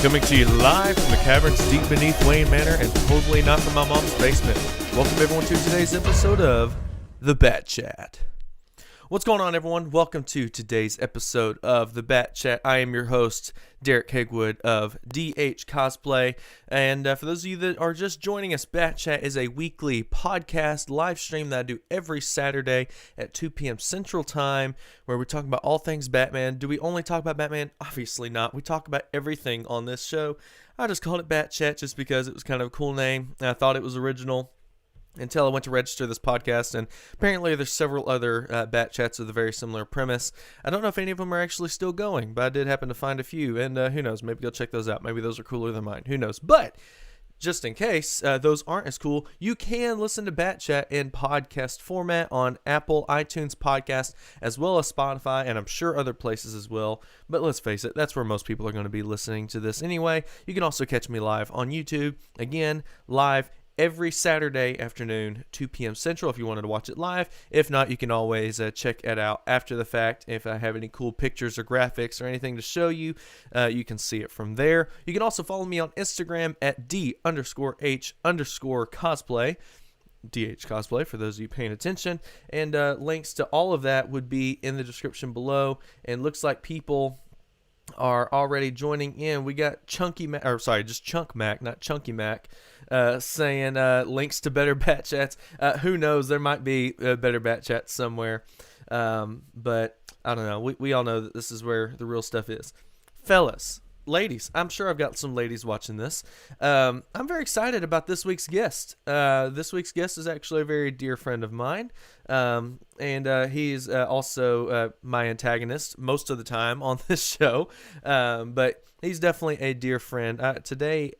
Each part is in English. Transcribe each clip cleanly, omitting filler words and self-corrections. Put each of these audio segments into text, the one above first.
Coming to you live from the caverns deep beneath Wayne Manor and totally not from my mom's basement. Welcome everyone to today's episode of the BatChat. What's going on, everyone? Welcome to today's episode of the BatChat. I am your host, Derek Hegwood of DH Cosplay. And for those of you that are just joining us, BatChat is a weekly podcast live stream that I do every Saturday at 2 p.m. Central Time, where we talk about all things Batman. Do we only talk about Batman? Obviously not. We talk about everything on this show. I just called it BatChat just because it was kind of a cool name, and I thought it was original until I went to register this podcast, and apparently there's several other Bat Chats with a very similar premise. I don't know if any of them are actually still going, but I did happen to find a few, and who knows, maybe go check those out. Maybe those are cooler than mine. Who knows? But just in case those aren't as cool, you can listen to Bat Chat in podcast format on Apple, iTunes podcast, as well as Spotify, and I'm sure other places as well. But let's face it, that's where most people are going to be listening to this anyway. You can also catch me live on YouTube. Again, live every Saturday afternoon, 2 p.m. Central, if you wanted to watch it live. If not, you can always check it out after the fact. If I have any cool pictures or graphics or anything to show you, you can see it from there. You can also follow me on Instagram at D_H_cosplay. DH Cosplay, for those of you paying attention. And links to all of that would be in the description below. And looks like people are already joining in. We got Chunk Mac, not Chunky Mac, saying links to better Bat Chats. Who knows? There might be better Bat Chats somewhere. But I don't know. We all know that this is where the real stuff is. Fellas, ladies, I'm sure I've got some ladies watching this. I'm very excited about this week's guest. This week's guest is actually a very dear friend of mine. And he's also my antagonist most of the time on this show. But he's definitely a dear friend. Today,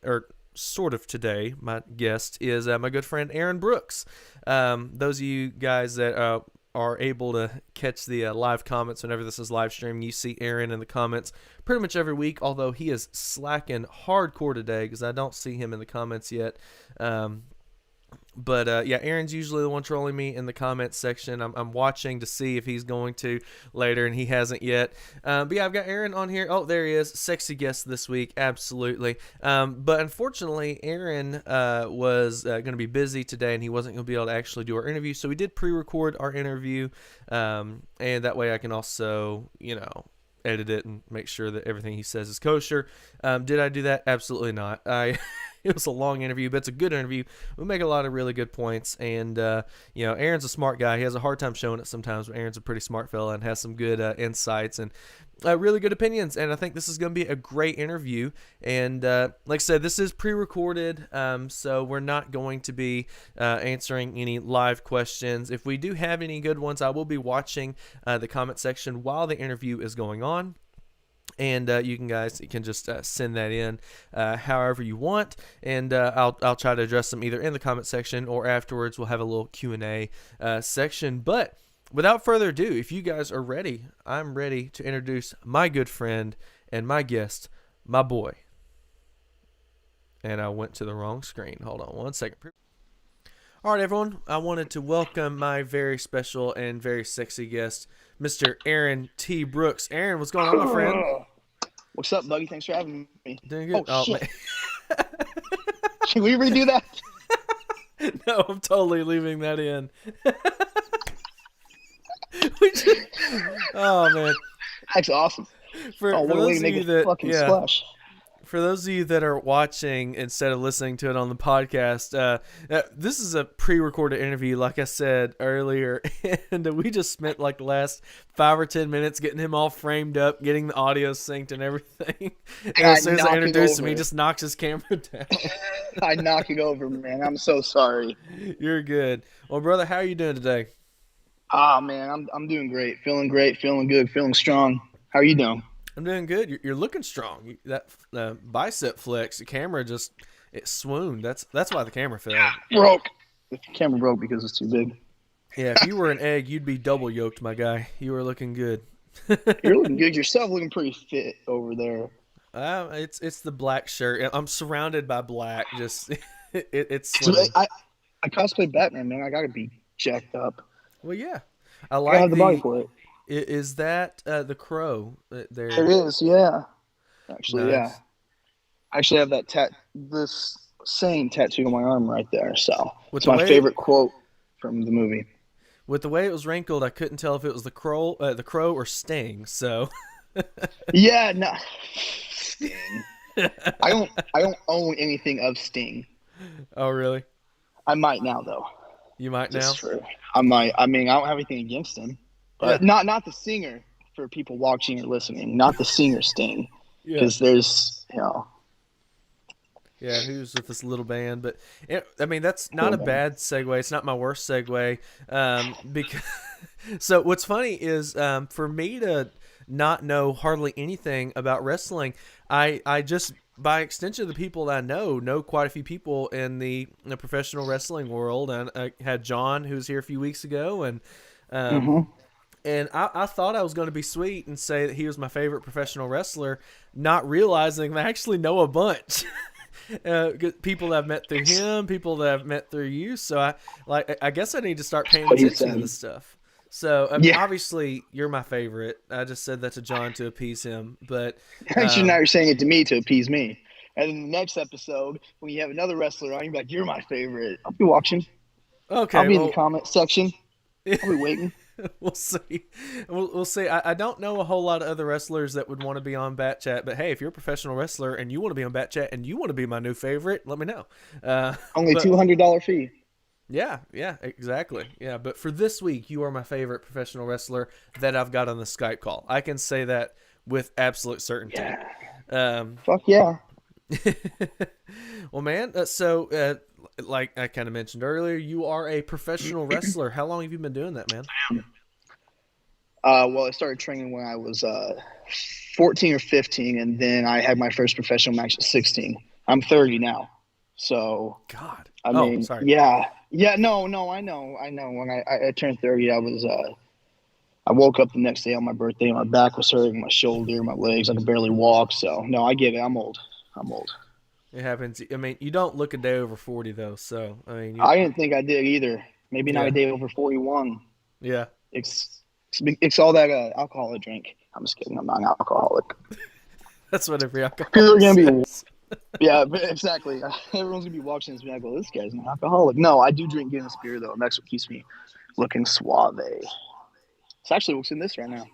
my guest is my good friend Arron Brooks. Those of you guys that are able to catch the live comments whenever this is live streaming, you see Arron in the comments pretty much every week, although he is slacking hardcore today because I don't see him in the comments yet. But Aaron's usually the one trolling me in the comments section. I'm watching to see if he's going to later, and he hasn't yet. But yeah, I've got Arron on here. Oh, there he is. Sexy guest this week. Absolutely. But unfortunately, Arron was going to be busy today, and he wasn't going to be able to actually do our interview. So we did pre-record our interview, and that way I can also, edit it and make sure that everything he says is kosher. Did I do that? Absolutely not. It was a long interview, but it's a good interview. We make a lot of really good points, and Aaron's a smart guy. He has a hard time showing it sometimes, but Aaron's a pretty smart fella and has some good insights and really good opinions, and I think this is going to be a great interview. And like I said, this is pre-recorded, so we're not going to be answering any live questions. If we do have any good ones, I will be watching the comment section while the interview is going on. And you can just send that in however you want, and I'll try to address them either in the comment section or afterwards. We'll have a little Q&A section. But without further ado, if you guys are ready, I'm ready to introduce my good friend and my guest, my boy. And I went to the wrong screen. Hold on one second. All right, everyone. I wanted to welcome my very special and very sexy guest, Mr. Arron T. Brooks. Arron, what's going on, my friend? What's up, Buggy? Thanks for having me. Doing good. Oh, shit. Can we redo that? No, I'm totally leaving that in. Oh, man. That's awesome. For those of you that, for those of you that are watching instead of listening to it on the podcast, this is a pre-recorded interview, like I said earlier, and we just spent like the last 5 or 10 minutes getting him all framed up, getting the audio synced and everything. And as soon as I introduce him, he just knocks his camera down. I knock it over, man. I'm so sorry. You're good. Well, brother, how are you doing today? Man, I'm doing great, feeling good, feeling strong. How are you doing? I'm doing good. You're looking strong. That bicep flex, the camera it swooned. That's why the camera fell. Broke. The camera broke because it's too big. Yeah, if you were an egg, you'd be double yolked, my guy. You were looking good. You're looking good yourself. Looking pretty fit over there. It's the black shirt. I'm surrounded by black. Just it's. So I cosplay Batman, man. I gotta be jacked up. Well, yeah, I like have the body for it. Is that the crow there? It is, yeah. Actually, nice. Yeah. I actually have this saying tattooed on my arm right there. So With it's the my way favorite quote from the movie. with the way it was wrinkled, I couldn't tell if it was the crow or Sting. So, Yeah, no, Sting. I don't own anything of Sting. oh really? I might now though. You might Just now. for I might. I mean, I don't have anything against him, Yeah, but not the singer. For people watching or listening, not the singer Sting, yeah, because there's yeah. Who's with this little band? But I mean, that's not cool a band. bad segue. It's not my worst segue. Because so what's funny is for me to not know hardly anything about wrestling, I just by extension the people that I know quite a few people in the professional wrestling world, and I had John who was here a few weeks ago, um, Mm-hmm. and I thought I was going to be sweet and say that he was my favorite professional wrestler, not realizing that I actually know a bunch. People that I've met through him, people that I've met through you. So I guess I need to start paying What he attention to said. this stuff. So I mean, Yeah, obviously you're my favorite. I just said that to John to appease him, but actually, now um, you're saying it to me to appease me. And in the next episode, when you have another wrestler on, you're like, "You're my favorite." I'll be watching. I'll okay, be in the well, comment section. I'll be waiting. we'll see. We'll see. I don't know a whole lot of other wrestlers that would want to be on BatChat, but hey, if you're a professional wrestler and you want to be on BatChat and you want to be my new favorite, let me know. Only But $200 fee. yeah, exactly. Yeah, but for this week, you are my favorite professional wrestler that I've got on the Skype call. I can say that with absolute certainty. Yeah. Um, Fuck yeah. well, man, like I kind of mentioned earlier, you are a professional wrestler. How long have you been doing that, man? Well, I started training when I was 14 or 15, and then I had my first professional match at 16. I'm 30 now. So, God. I Oh, mean, sorry. yeah. Yeah, no, I know. When I turned 30, I woke up the next day on my birthday, and my back was hurting, my shoulder, my legs, I could barely walk. So, no, I get it. I'm old. I'm old. It happens. I mean, you don't look a day over 40 though. So, I mean, I didn't think I did either. Maybe not a yeah, day over 41. yeah. It's all that alcohol I drink. I'm just kidding. I'm not an alcoholic. That's what every People are alcoholic gonna be, says. yeah, exactly. Everyone's gonna be watching this and be like, "Well, this guy's an alcoholic." No, I do drink Guinness beer though, and that's what keeps me looking suave. It's actually what's in this right now.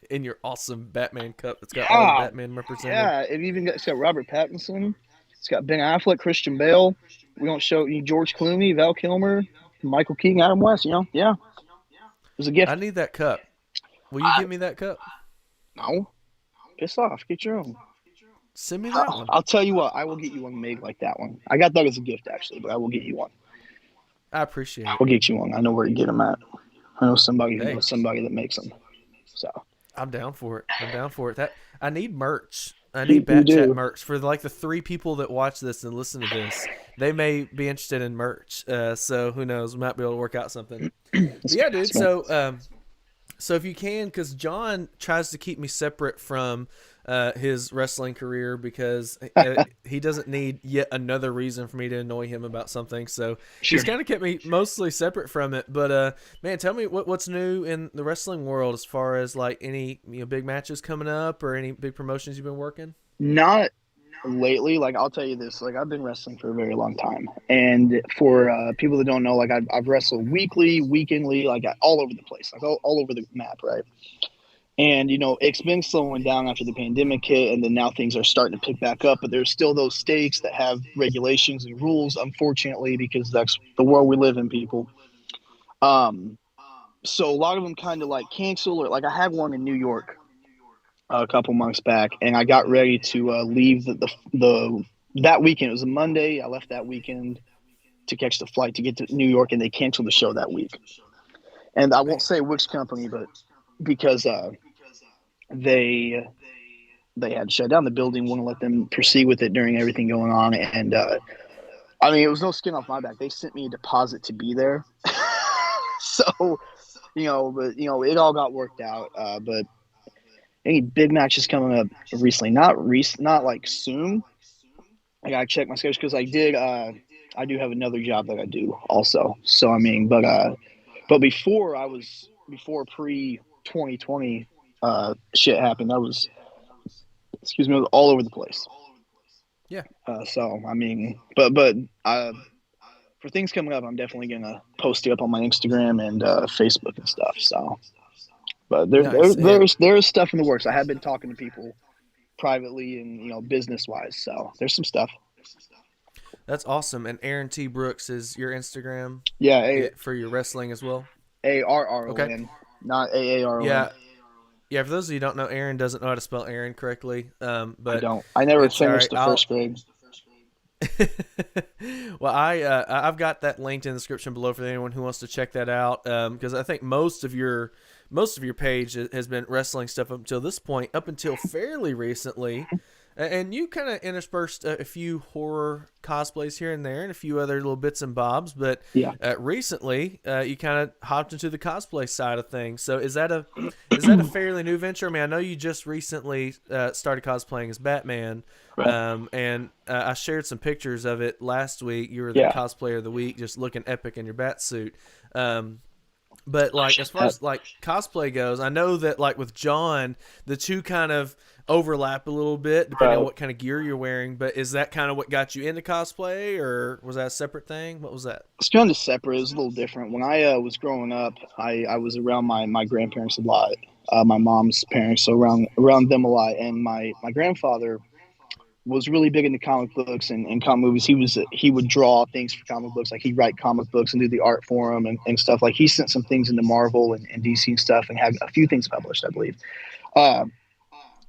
In your awesome Batman cup that's got all the Yeah, Batman represented. yeah. It's got Robert Pattinson. It's got Ben Affleck, Christian Bale. We don't show you George Clooney, Val Kilmer, Michael Keaton, Adam West. Yeah, it was a I gift. need that cup. Will you give me that cup? No, piss off. Get your own. Send me that one. I'll tell you what. I will get you one made like that one. I got that as a gift actually, but I will get you one. I appreciate it. I'll get you one. I know where to get them at. I know somebody who Hey, knows somebody that makes them. So I'm down for it. I'm down for it. That I need merch. I you, need you BatChat do. merch for like the three people that watch this and listen to this. They may be interested in merch. So who knows? We might be able to work out something. But That's yeah, dude. possible. So if you can, because John tries to keep me separate from his wrestling career because he doesn't need yet another reason for me to annoy him about something. So Sure. he's kind of kept me mostly separate from it. But man, tell me what's new in the wrestling world as far as like any big matches coming up or any big promotions you've been working. Not lately. Like I'll tell you this. Like I've been wrestling for a very long time, and for people that don't know, like I've wrestled weekly, weekendly, like all over the place, like all over the map, right? And it's been slowing down after the pandemic hit, and then now things are starting to pick back up. But there's still those states that have regulations and rules, unfortunately, because that's the world we live in, people. Um, so a lot of them kind of like cancel, or like I had one in New York a couple months back, and I got ready to leave the that weekend. It was a Monday. I left that weekend to catch the flight to get to New York, and they canceled the show that week. And I won't Man, say which company, but because they they had shut down the building, wouldn't let them proceed with it during everything going on. And I mean, it was no skin off my back. They sent me a deposit to be there. So, but it all got worked out. But any big matches coming up recently? Not like soon. I gotta check my schedule because I do have another job that I do also. So I mean, but before pre 2020 shit happened, excuse me, it was all over the place. Yeah. So I mean, but for things coming up, I'm definitely gonna post it up on my Instagram and Facebook and stuff. So, but Nice. And there's stuff in the works. I have been talking to people privately and business wise. So there's some stuff. that's awesome. And Arron T. Brooks is your Instagram Yeah, for your wrestling as well. Okay. ARRON, not AARON. Yeah. Yeah. For those of you who don't know, Aaron doesn't know how to spell Aaron correctly. I But don't. I never it's all finished right. the first grade. Well, I've got that linked in the description below for anyone who wants to check that out. Because I think most of your page has been wrestling stuff up until this point, up until fairly recently. And you kind of interspersed a few horror cosplays here and there, and a few other little bits and bobs. But Yeah. recently, you kind of hopped into the cosplay side of things. So is that a fairly new venture? I mean, I know you just recently started cosplaying as Batman, Right. and I shared some pictures of it last week. You were the Yeah. cosplayer of the week, just looking epic in your bat suit. But like as far as like cosplay goes, I know that like with John, the two kind of overlap a little bit depending on what kind of gear you're wearing. But is that kind of what got you into cosplay, or was that a separate thing? What was that? It's kind of separate. It was a little different. When I was growing up, I was around my grandparents a lot, my mom's parents, so around them a lot. And my grandfather was really big into comic books and comic movies. He would draw things for comic books, like he'd write comic books and do the art for them and stuff. Like he sent some things into Marvel and DC and stuff, and had a few things published, I believe. Uh,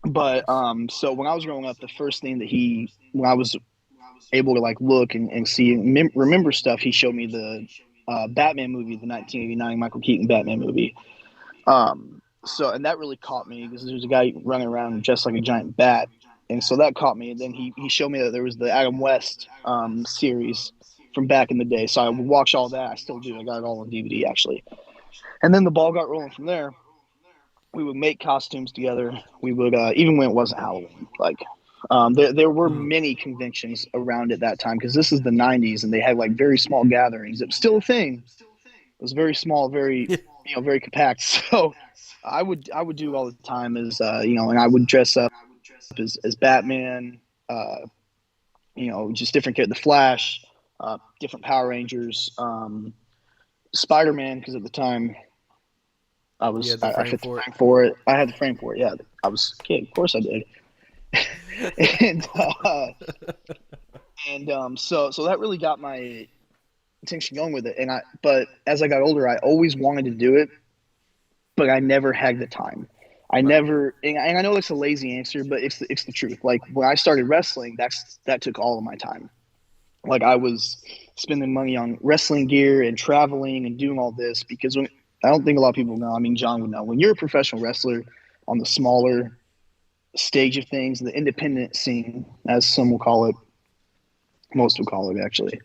but so when I was growing up, the first thing that when I was able to like look and see and remember stuff, he showed me the Batman movie, the 1989 Michael Keaton Batman movie. So and that really caught me because there's a guy running around just like a giant bat, and so that caught me. And then he showed me that there was the Adam West series from back in the day. So I watched all that. I still do. I got it all on DVD actually. And then the ball got rolling from there. We would make costumes together. We would even when it wasn't Halloween, like there were many conventions around at that time because this is the 90s and they had like very small gatherings. It was still a thing. It was very small, very very compact. So I would do it all the time as and I would dress up as Batman, just different characters, the Flash, different Power Rangers, Spider-Man because at the time I was I fit the frame for it. I had the frame for it. Yeah, I was a kid. Of course I did. So that really got my attention going with it. But as I got older, I always wanted to do it, but I never had the time. I never, and I know it's a lazy answer, but it's the truth. Like when I started wrestling, that took all of my time. Like I was spending money on wrestling gear and traveling and doing all this because I don't think a lot of people know. I mean, John would know. When you're a professional wrestler on the smaller stage of things, the independent scene, as some will call it, most will call it actually.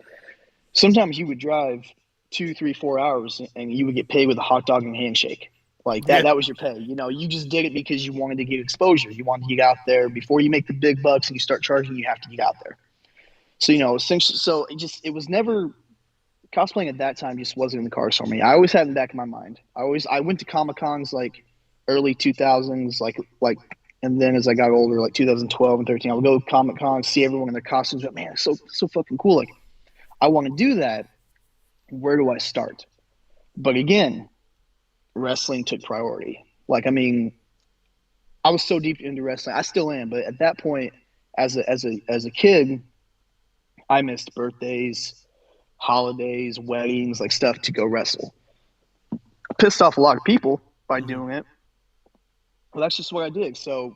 Sometimes you would drive 2, 3, 4 hours and you would get paid with a hot dog and a handshake. Like that, that was your pay. You just did it because you wanted to get exposure. You wanted to get out there before you make the big bucks and you start charging, you have to get out there. So, essentially, so it was never cosplaying at that time just wasn't in the cards for me. I always had in the back of my mind. I went to Comic Cons like early 2000s, like, and then as I got older, like 2012 and 13, I would go to Comic Cons, see everyone in their costumes. But man, it's so fucking cool. Like, I want to do that. Where do I start? But again, wrestling took priority. Like, I mean, I was so deep into wrestling. I still am, but at that point, as a kid, I missed birthdays, holidays, weddings, like stuff to go wrestle. I pissed off a lot of people by doing it. Well, that's just what I did. So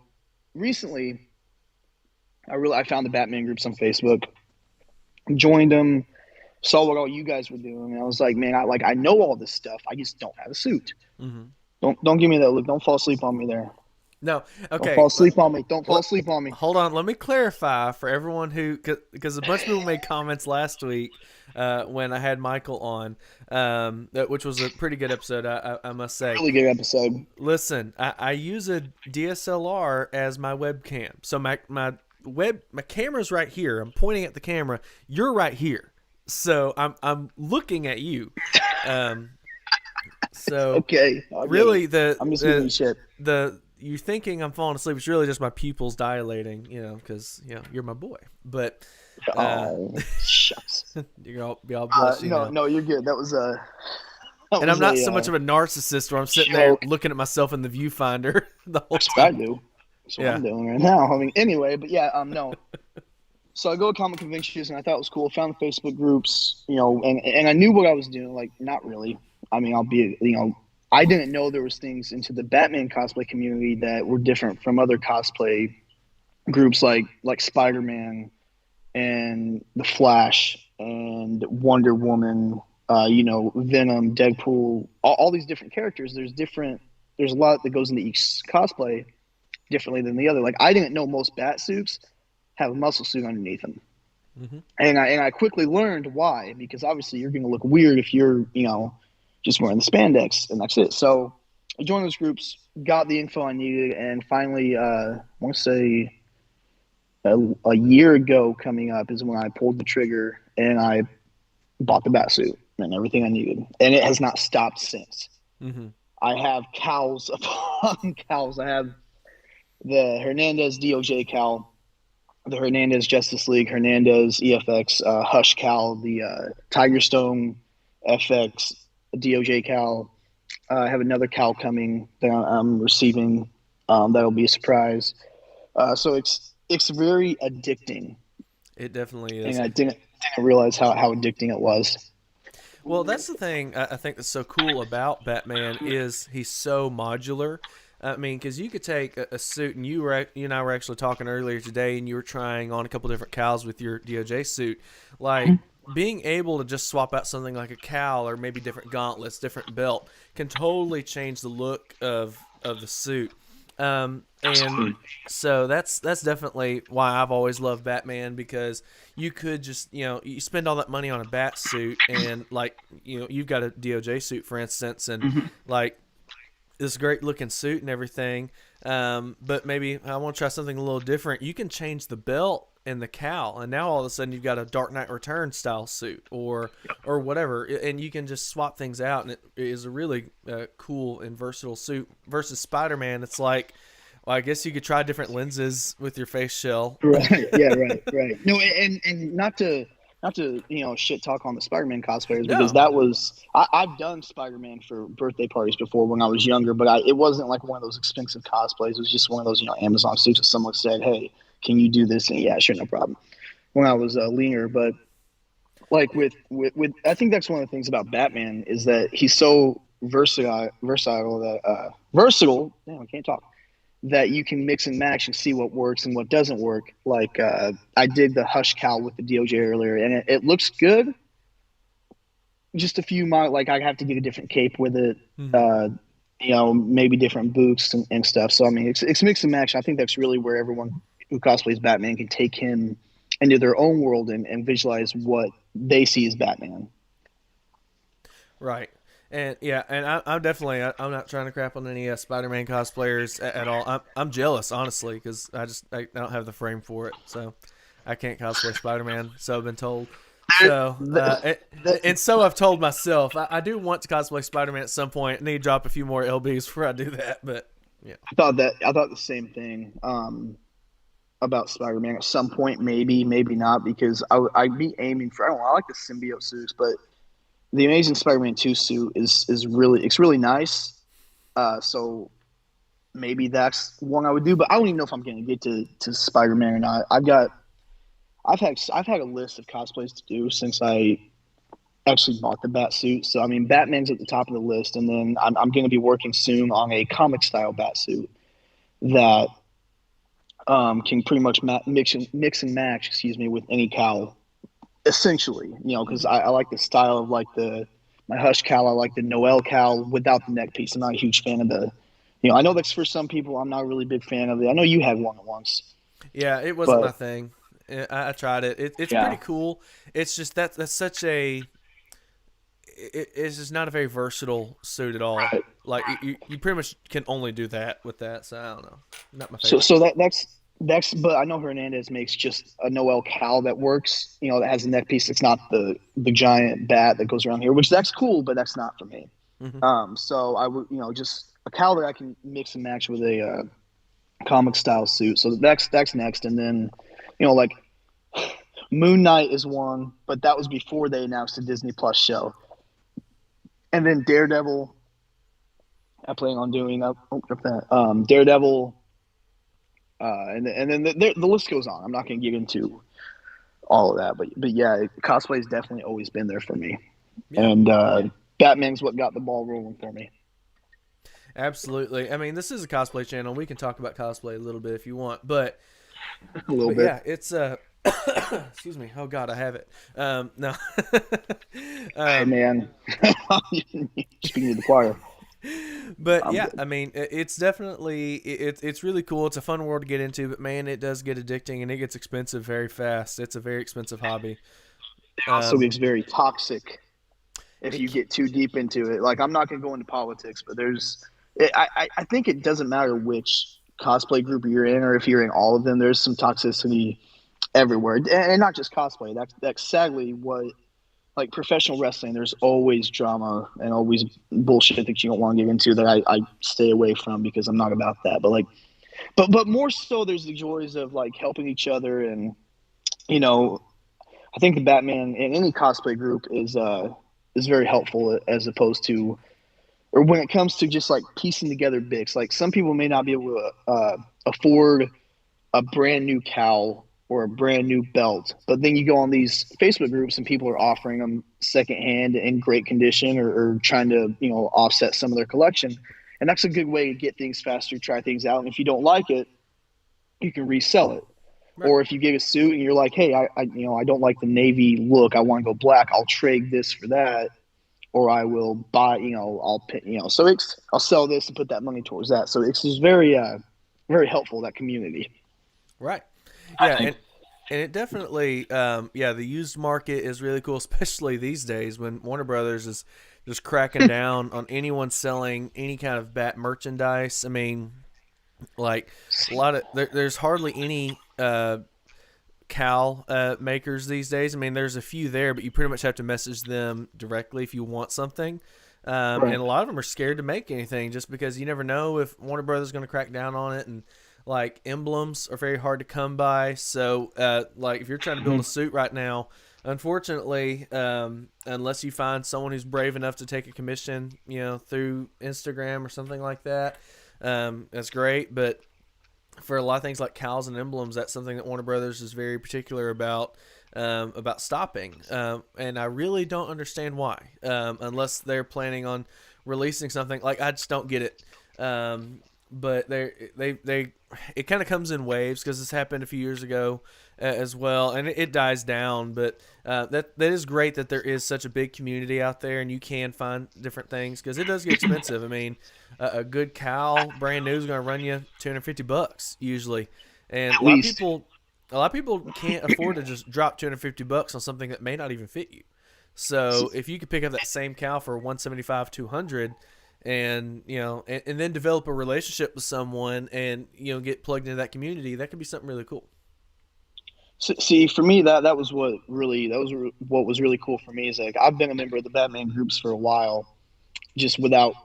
recently, I found the Batman groups on Facebook, joined them, saw what all you guys were doing, and I was like, man, I know all this stuff. I just don't have a suit. Mm-hmm. Don't give me that look. Don't fall asleep on me there. No, okay. Don't fall asleep on me. Don't fall asleep on me. Hold on, let me clarify for everyone because a bunch of people made comments last week when I had Michael on, which was a pretty good episode, I must say. Really good episode. Listen, I use a DSLR as my webcam, so my camera's right here. I'm pointing at the camera. You're right here, so I'm looking at you. So okay, really, I'm just giving you shit. you're thinking I'm falling asleep. It's really just my pupils dilating, because you're my boy. But Oh, shucks. be all bless you No, now. no, you're good. That And I'm was not so much of a narcissist where I'm sitting there joke. looking at myself in the viewfinder the whole That's what I time. do. That's what Yeah. I'm doing right now. I mean, anyway, but yeah, no. So I go to comic conventions and I thought it was cool. Found the Facebook groups, and I knew what I was doing. Like, not really. I mean, I didn't know there was things into the Batman cosplay community that were different from other cosplay groups like Spider-Man and the Flash and Wonder Woman, Venom, Deadpool, all these different characters. There's a lot that goes into each cosplay differently than the other. Like, I didn't know most bat suits have a muscle suit underneath them. Mm-hmm. And I quickly learned why, because obviously you're going to look weird if you're, just wearing the spandex and that's it. So I joined those groups, got the info I needed, and finally, I want to say a year ago coming up is when I pulled the trigger and I bought the bat suit and everything I needed. And it has not stopped since. Mm-hmm. I have cows upon cows. I have the Hernandez DOJ cowl, the Hernandez Justice League, Hernandez EFX, Hush cowl, the Tiger Stone FX DOJ cowl. I have another cowl coming that I'm receiving. That'll be a surprise. So it's very addicting. It definitely is. And I didn't realize how addicting it was. Well, that's the thing I think that's so cool about Batman is he's so modular. I mean, because you could take a suit, and you and I were actually talking earlier today, and you were trying on a couple different cows with your DOJ suit. Like, being able to just swap out something like a cowl or maybe different gauntlets, different belt, can totally change the look of the suit. And so that's definitely why I've always loved Batman, because you could just you spend all that money on a bat suit, and like you've got a DOJ suit for instance, and like this great looking suit and everything, but maybe I want to try something a little different. You can change the belt and the cowl, and now all of a sudden you've got a Dark Knight Returns style suit or whatever, and you can just swap things out, and it is a really cool and versatile suit. Versus Spider-Man, it's like, well, I guess you could try different lenses with your face shell. Right. Yeah. Right. No, and not to shit talk on the Spider-Man cosplayers, because that was I've done Spider-Man for birthday parties before when I was younger, but it wasn't like one of those expensive cosplays. It was just one of those Amazon suits that someone said, "Hey, can you do this?" And yeah, sure, no problem. When I was leaner, but like with I think that's one of the things about Batman is that he's so versatile that versatile. Damn, I can't talk. That you can mix and match and see what works and what doesn't work. Like I did the Hush cowl with the DOJ earlier, and it looks good. Just a few like I have to get a different cape with it. Maybe different boots and stuff. So I mean, it's mix and match. I think that's really where everyone who cosplays Batman can take him into their own world and visualize what they see as Batman. Right. And yeah, and I'm definitely I'm not trying to crap on any Spider-Man cosplayers at all. I'm jealous, honestly, because I don't have the frame for it, so I can't cosplay Spider-Man. So I've been told. So and so I've told myself I do want to cosplay Spider-Man at some point. I need to drop a few more LBs before I do that, but yeah. I thought the same thing about Spider-Man at some point, maybe not, because I'd be aiming for, I don't know, I like the symbiote suits, but the Amazing Spider-Man 2 suit is really nice. So maybe that's one I would do, but I don't even know if I'm going to get to Spider-Man or not. I've had a list of cosplays to do since I actually bought the bat suit. So I mean, Batman's at the top of the list, and then I'm going to be working soon on a comic style bat suit that can pretty much mix and match, with any cowl. Essentially, because I like the style of like my Hush cowl. I like the Noel cowl without the neck piece. I'm not a huge fan of the, I know that's for some people. I'm not a really big fan of it. I know you had one once. Yeah, it wasn't my thing. I tried it. It's pretty cool. It's just that's such a. It's just not a very versatile suit at all. Right. Like you pretty much can only do that with that. So I don't know. Not my favorite. So that's but I know Hernandez makes just a Noel cowl that works, that has a neck piece. It's not the giant bat that goes around here, which that's cool, but that's not for me. Mm-hmm. So I would, just a cowl that I can mix and match with a comic style suit. So that's next, and then like Moon Knight is one, but that was before they announced the Disney Plus show. And then Daredevil, I plan on doing Daredevil, and then the list goes on. I'm not going to get into all of that, but yeah, cosplay has definitely always been there for me, and Batman's what got the ball rolling for me. Absolutely. I mean, this is a cosplay channel. We can talk about cosplay a little bit if you want, but A little bit. yeah, it's excuse me. Oh God, I have it. No. Hey man, speaking to the choir. But yeah, I mean, it's definitely it's really cool. It's a fun world to get into, but man, it does get addicting and it gets expensive very fast. It's a very expensive hobby. It also gets very toxic if you get too deep into it. Like, I'm not going to go into politics, but I think it doesn't matter which cosplay group you're in or if you're in all of them. There's some toxicity everywhere, and not just cosplay. That's sadly what, like, professional wrestling. There's always drama and always bullshit that you don't want to get into that I stay away from because I'm not about that. But but more so, there's the joys of like helping each other, and I think the Batman in any cosplay group is very helpful as opposed to, or when it comes to just like piecing together bits. Like, some people may not be able to afford a brand new cowl or a brand new belt, but then you go on these Facebook groups and people are offering them secondhand in great condition, or trying to offset some of their collection, and that's a good way to get things faster, try things out, and if you don't like it, you can resell it. Right. Or if you get a suit and you're like, hey, I don't like the navy look, I want to go black, I'll trade this for that, or I will buy, so I'll sell this and put that money towards that. So it's just very, very helpful, that community. Right. Yeah, and it definitely, the used market is really cool, especially these days when Warner Brothers is just cracking down on anyone selling any kind of Bat merchandise. I mean, like, there's hardly any cowl makers these days. I mean, there's a few there, but you pretty much have to message them directly if you want something. Right. And a lot of them are scared to make anything just because you never know if Warner Brothers is going to crack down on it. And like, emblems are very hard to come by. So like, if you're trying to build a suit right now, unfortunately, unless you find someone who's brave enough to take a commission, through Instagram or something like that, that's great. But for a lot of things like cowls and emblems, that's something that Warner Brothers is very particular about stopping. And I really don't understand why, unless they're planning on releasing something. Like, I just don't get it. But it kind of comes in waves, because this happened a few years ago as well, and it dies down. But that is great that there is such a big community out there, and you can find different things, because it does get expensive. I mean, a good cowl, brand new, is going to run you $250 usually, and a lot of people can't afford to just drop $250 on something that may not even fit you. So if you could pick up that same cowl for $175, $200, and and then develop a relationship with someone, and get plugged into that community, that could be something really cool. So, see, for me, that was what was really cool for me, is like, I've been a member of the Batman groups for a while, just without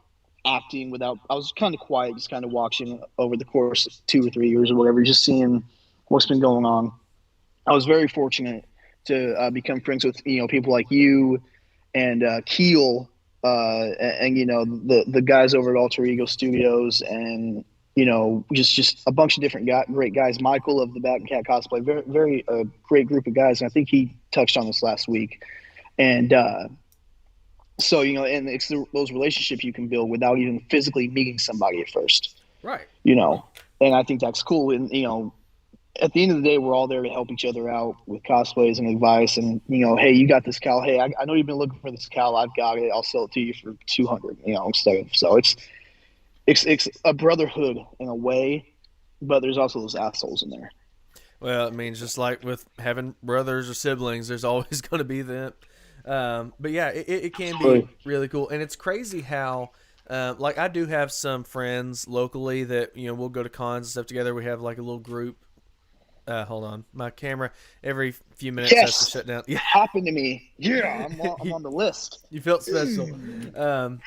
acting, I was kind of quiet, just kind of watching over the course of 2 or 3 years or whatever, just seeing what's been going on. I was very fortunate to become friends with people like you and Keel, and the guys over at Alter Ego Studios, and just a bunch of different great guys. Michael of the BatChat cosplay, very very great group of guys, and I think he touched on this last week. And so and it's those relationships you can build without even physically meeting somebody at first, Right? And I think that's cool. And at the end of the day, we're all there to help each other out with cosplays and advice. And hey, you got this cowl. Hey, I know you've been looking for this cowl. I've got it. I'll sell it to you for $200. Instead. So it's a brotherhood in a way, but there's also those assholes in there. Well, it means, just like with having brothers or siblings, there's always going to be them. But yeah, it can be really cool, and it's crazy how. Like, I do have some friends locally that we'll go to cons and stuff together. We have like a little group Hold on. My camera every few minutes has to shut down. Yeah. Happened to me. Yeah, I'm on the list. You felt special.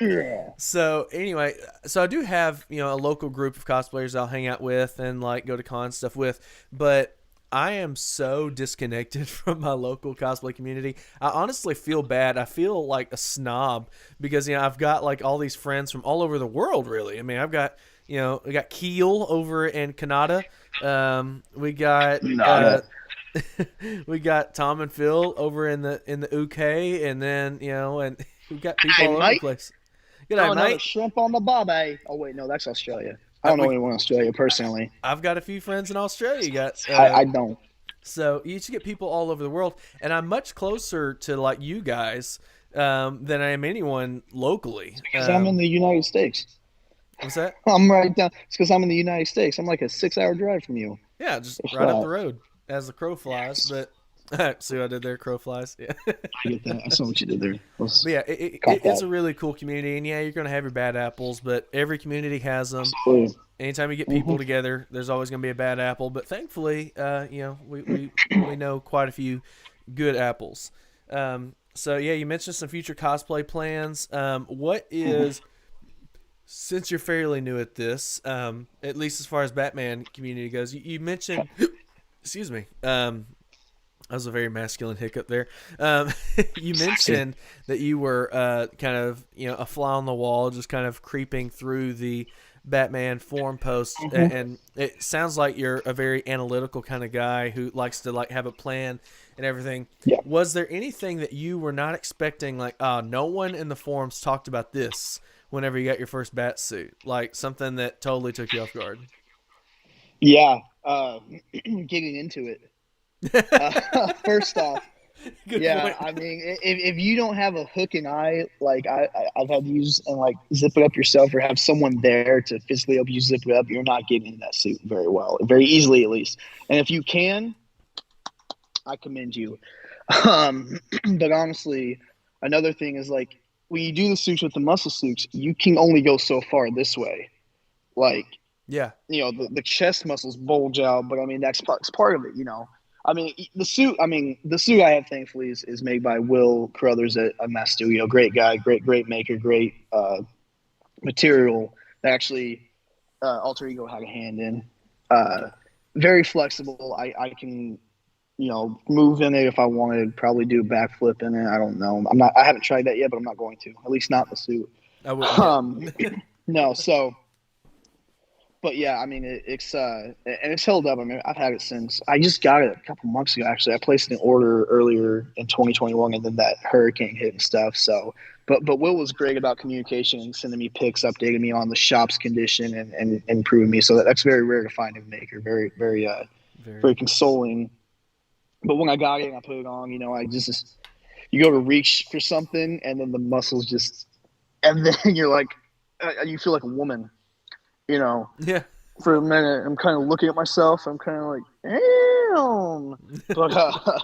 Yeah. So anyway, so I do have, a local group of cosplayers I'll hang out with and like go to con stuff with, but I am so disconnected from my local cosplay community. I honestly feel bad. I feel like a snob because I've got like all these friends from all over the world. Really, I mean, I've got we got Keel over in Canada. We got we got Tom and Phil over in the UK, and then and we got people all over the place. Good night, another mate. shrimp on the bobby. Oh wait, no, that's Australia. I don't know anyone in Australia personally. I've got a few friends in Australia. You got I don't. So you should get people all over the world, and I'm much closer to like you guys than I am anyone locally. Because I'm in the United States. What's that? I'm right down. It's because I'm in the United States. I'm like a 6-hour drive from you. Yeah, just right up the road as the crow flies. But see what I did there? Crow flies. Yeah. I get that. I saw what you did there. But yeah, it's a really cool community, and yeah, you're gonna have your bad apples, but every community has them. Absolutely. Anytime you get people together, there's always gonna be a bad apple. But thankfully, we know quite a few good apples. So yeah, you mentioned some future cosplay plans. What is since you're fairly new at this, at least as far as Batman community goes, you mentioned, excuse me, that was a very masculine hiccup there. You mentioned that you were kind of, a fly on the wall, just kind of creeping through the Batman forum posts, and it sounds like you're a very analytical kind of guy who likes to like have a plan and everything. Yeah. Was there anything that you were not expecting, like, no one in the forums talked about this whenever you got your first bat suit, like something that totally took you off guard? Yeah, getting into it. First off, Good yeah, point. I mean, if you don't have a hook and eye, like I've had to use and like zip it up yourself, or have someone there to physically help you zip it up, you're not getting in that suit very well, very easily at least. And if you can, I commend you. But honestly, another thing is like when you do the suits with the muscle suits, you can only go so far this way. Like, Yeah. The chest muscles bulge out, but I mean that's part of it. I mean the suit I have thankfully is made by Will Carruthers at Mass Studio. Great guy, great maker, great material that actually Alter Ego had a hand in. Very flexible. I can move in it if I wanted. Probably do a backflip in it. I don't know. I haven't tried that yet, but I'm not going to. At least not in the suit. I wouldn't. No. So. But yeah, I mean it's held up. I mean I've had it since I just got it a couple months ago. Actually, I placed an order earlier in 2021, and then that hurricane hit and stuff. So, but Will was great about communication and sending me pics, updating me on the shop's condition, and improving me. So that's very rare to find a maker. Very very consoling. But when I got it and I put it on, I just you go to reach for something, and then the muscles and then you're like, you feel like a woman. Yeah. For a minute, I'm kind of looking at myself. I'm kind of like, damn. But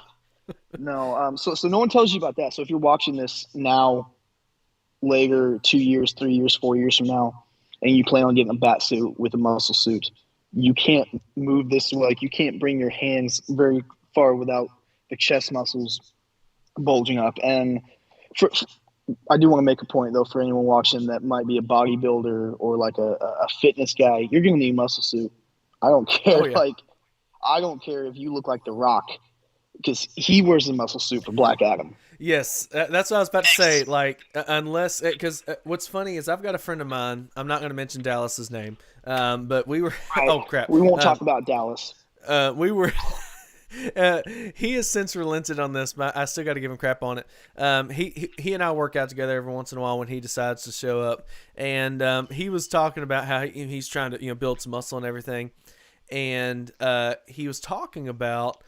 no. So no one tells you about that. So if you're watching this now, later, 2 years, 3 years, 4 years from now, and you plan on getting a bat suit with a muscle suit, you can't move this. Like you can't bring your hands very far without the chest muscles bulging up. And I do want to make a point, though, for anyone watching that might be a bodybuilder or like a fitness guy. You're going to need a muscle suit. I don't care. Oh, yeah. I don't care if you look like The Rock, because he wears a muscle suit for Black Adam. Yes, that's what I was about to say. Like, unless because what's funny is I've got a friend of mine. I'm not going to mention Dallas's name, but we were. Oh crap! We won't talk about Dallas. We were. He has since relented on this, but I still got to give him crap on it. He and I work out together every once in a while when he decides to show up, and he was talking about how he's trying to build some muscle and everything, and he was talking about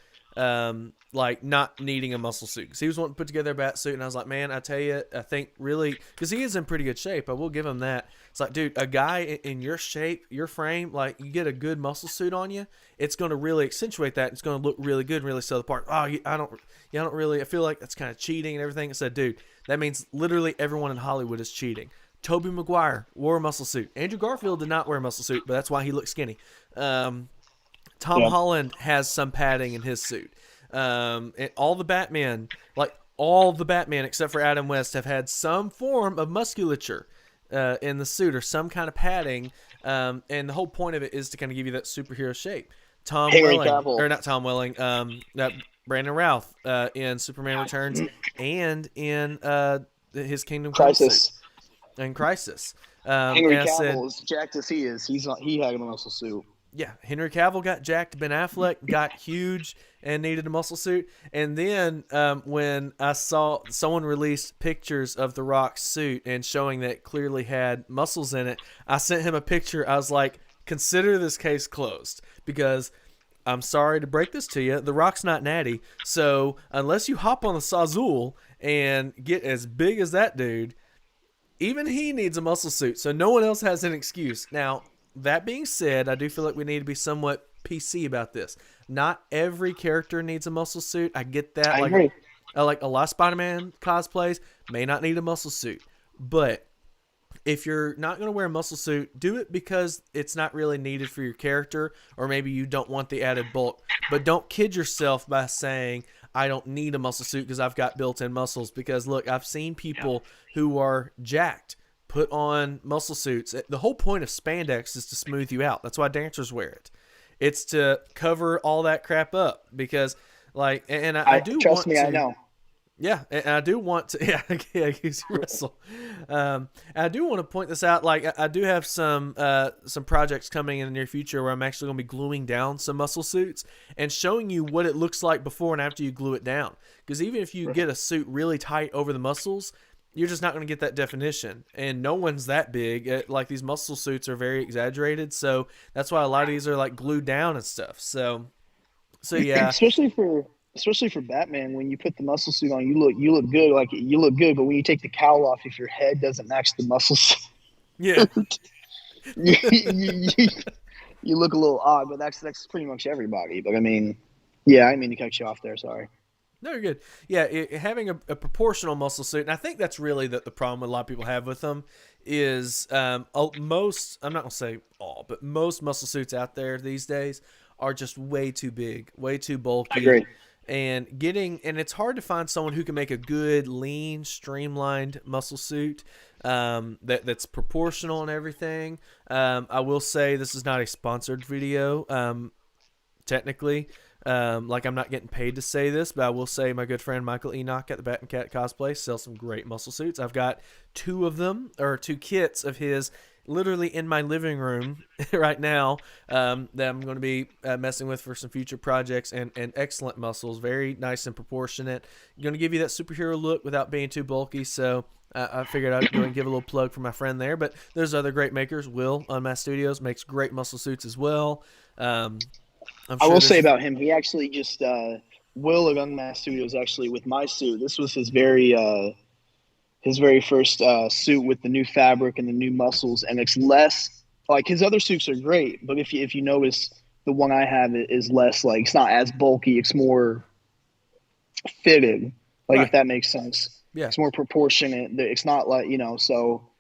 like not needing a muscle suit because he was wanting to put together a bat suit, and I was like, man, I tell you, I think really because he is in pretty good shape. I will give him that. It's like, dude, a guy in your shape, your frame, like you get a good muscle suit on you, it's going to really accentuate that. It's going to look really good and really sell the part. Oh, I don't really. I feel like that's kind of cheating and everything. I said, dude, that means literally everyone in Hollywood is cheating. Tobey Maguire wore a muscle suit. Andrew Garfield did not wear a muscle suit, but that's why he looked skinny. Tom Holland has some padding in his suit. All the Batman, like all the Batman except for Adam West, have had some form of musculature in the suit or some kind of padding. And the whole point of it is to kind of give you that superhero shape. Tom Henry Welling, Cavill. or not Tom Welling, Brandon Routh in Superman Returns and in his Kingdom Come suit in Crisis. Henry Cavill, as jacked as he is, he had a muscle suit. Yeah, Henry Cavill got jacked. Ben Affleck got huge and needed a muscle suit. And then when I saw someone released pictures of The Rock's suit and showing that it clearly had muscles in it, I sent him a picture. I was like, consider this case closed, because I'm sorry to break this to you, The Rock's not natty. So unless you hop on the Sazul and get as big as that dude, even he needs a muscle suit. So no one else has an excuse. Now, that being said, I do feel like we need to be somewhat PC about this. Not every character needs a muscle suit. I get that. I agree. Like a lot of Spider-Man cosplays may not need a muscle suit. But if you're not going to wear a muscle suit, do it because it's not really needed for your character, or maybe you don't want the added bulk. But don't kid yourself by saying, I don't need a muscle suit because I've got built-in muscles. Because, look, I've seen people who are jacked put on muscle suits. The whole point of spandex is to smooth you out. That's why dancers wear it. It's to cover all that crap up, because, like, and I do trust want me, to, I know. Yeah, and I do want to. Yeah, because you wrestle. I do want to point this out. Like, I do have some projects coming in the near future where I'm actually going to be gluing down some muscle suits and showing you what it looks like before and after you glue it down. Because even if you get a suit really tight over the muscles, you're just not going to get that definition. And no one's that big. Like, these muscle suits are very exaggerated, so that's why a lot of these are like glued down and stuff. So yeah. Especially for Batman, when you put the muscle suit on, you look good. Like, you look good, but when you take the cowl off, if your head doesn't match the muscle suit, Yeah. you look a little odd. But that's pretty much everybody. But I mean, yeah, I didn't mean to cut you off there. Sorry. No, you're good. Yeah, having a proportional muscle suit, and I think that's really the problem a lot of people have with them is most, I'm not going to say all, but most muscle suits out there these days are just way too big, way too bulky. I agree. And it's hard to find someone who can make a good, lean, streamlined muscle suit that's proportional and everything. I will say this is not a sponsored video, technically. Like, I'm not getting paid to say this, but I will say my good friend Michael Enoch at the Bat and Cat Cosplay sells some great muscle suits. I've got two kits of his literally in my living room right now that I'm going to be messing with for some future projects, and excellent muscles, very nice and proportionate. Going to give you that superhero look without being too bulky, so I figured I'd go and give a little plug for my friend there. But there's other great makers. Will Unmasked Studios makes great muscle suits as well. I will say about him, he actually just Will at Unmasked Studios, actually, with my suit, this was his very first suit with the new fabric and the new muscles, and it's less like his other suits are great, but if you notice, the one I have is less, like, it's not as bulky, it's more fitted, like, right. If that makes sense. Yeah, it's more proportionate. It's not like, so.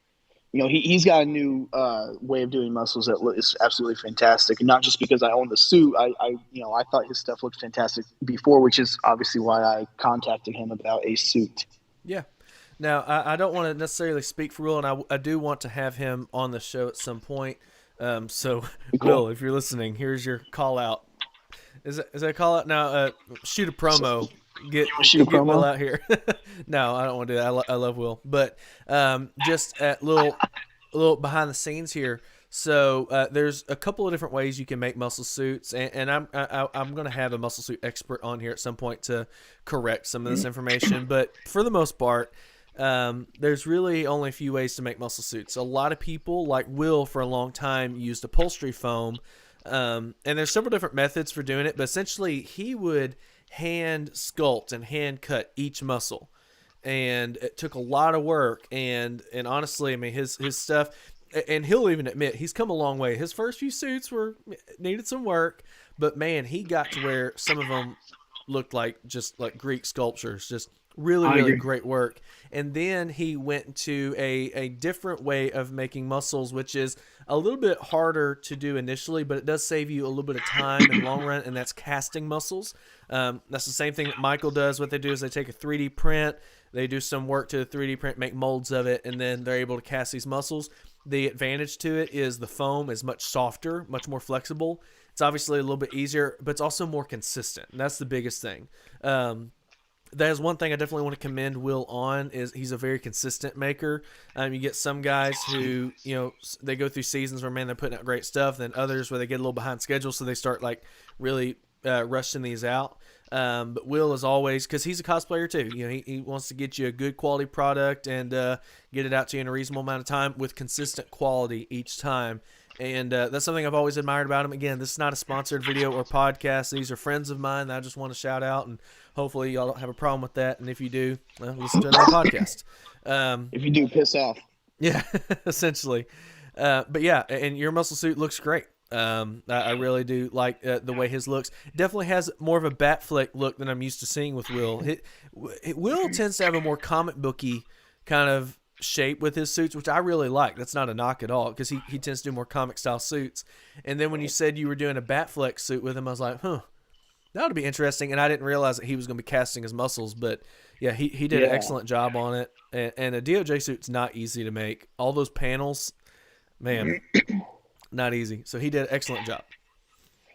He's got a new way of doing muscles that is absolutely fantastic. And not just because I own the suit. I thought his stuff looked fantastic before, which is obviously why I contacted him about a suit. Yeah. Now, I don't want to necessarily speak for Will, and I do want to have him on the show at some point. So, cool. Will, if you're listening, here's your call out. Is that a call out? Now, shoot a promo. Get Will out here. No, I don't want to do that. I love Will, but just a little behind the scenes here. So there's a couple of different ways you can make muscle suits, and I'm going to have a muscle suit expert on here at some point to correct some of this information. But for the most part, there's really only a few ways to make muscle suits. A lot of people, like Will, for a long time used upholstery foam, and there's several different methods for doing it. But essentially, he would hand sculpt and hand cut each muscle, and it took a lot of work, and honestly, I mean, his stuff, and he'll even admit he's come a long way. His first few suits needed some work, but man, he got to where some of them looked like just like Greek sculptures, just Really, I really agree. great work. And then he went to a different way of making muscles, which is a little bit harder to do initially, but it does save you a little bit of time in the long run, and that's casting muscles. That's the same thing that Michael does. What they do is they take a 3D print, they do some work to the 3D print, make molds of it, and then they're able to cast these muscles. The advantage to it is the foam is much softer, much more flexible. It's obviously a little bit easier, but it's also more consistent. And that's the biggest thing. That is one thing I definitely want to commend Will on, is he's a very consistent maker. You get some guys who, they go through seasons where, man, they're putting out great stuff, then others where they get a little behind schedule, so they start like really rushing these out. But Will is always, because he's a cosplayer too, he wants to get you a good quality product and get it out to you in a reasonable amount of time with consistent quality each time. And that's something I've always admired about him. Again, this is not a sponsored video or podcast. These are friends of mine that I just want to shout out, and hopefully y'all don't have a problem with that. And if you do, listen to another podcast. If you do, piss off. Yeah, essentially. But yeah, and your muscle suit looks great. I really do like the way his looks. Definitely has more of a Batfleck look than I'm used to seeing with Will. Will tends to have a more comic booky kind of shape with his suits, which I really like. That's not a knock at all, because he tends to do more comic style suits. And then when you said you were doing a Batfleck suit with him, I was like, that would be interesting. And I didn't realize that he was going to be casting his muscles, but yeah, he did an excellent job on it. And a DOJ suit's not easy to make. All those panels, man, not easy. So he did an excellent job.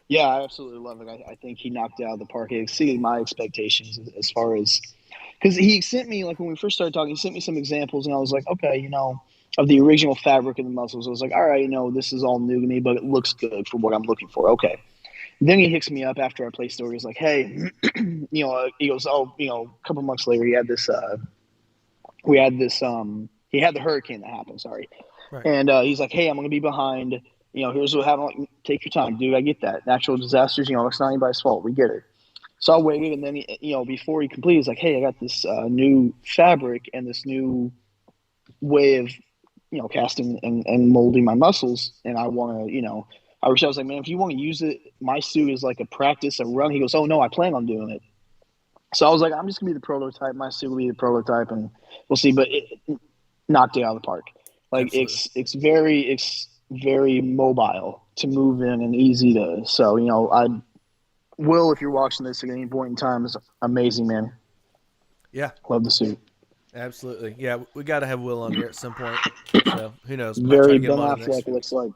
Yeah, I absolutely love it. I think he knocked it out of the park. It exceeded my expectations as far as, because he sent me, like when we first started talking, he sent me some examples, and I was like, okay, of the original fabric of the muscles. I was like, all right, this is all new to me, but it looks good for what I'm looking for. Okay. Then he hits me up after I play story. He's like, hey, he goes, a couple months later, he had this, he had the hurricane that happened. Sorry. Right. And he's like, hey, I'm going to be behind. Here's what happened. Like, take your time, dude. I get that. Natural disasters, it's not anybody's fault. We get it. So I waited, and then, before he completed, he's like, hey, I got this new fabric and this new way of, casting and molding my muscles. And I want to, I was like, man, if you want to use it, my suit is like a practice, a run. He goes, oh, no, I plan on doing it. So I was like, I'm just going to be the prototype. My suit will be the prototype, and we'll see. But it knocked it out of the park. Like, Absolutely. it's very mobile to move in and easy to. So, Will, if you're watching this at any point in time, is amazing, man. Yeah. Love the suit. Absolutely. Yeah, we got to have Will on here at some point. So who knows? Might try Very to get Ben him on the next Affleck looks like.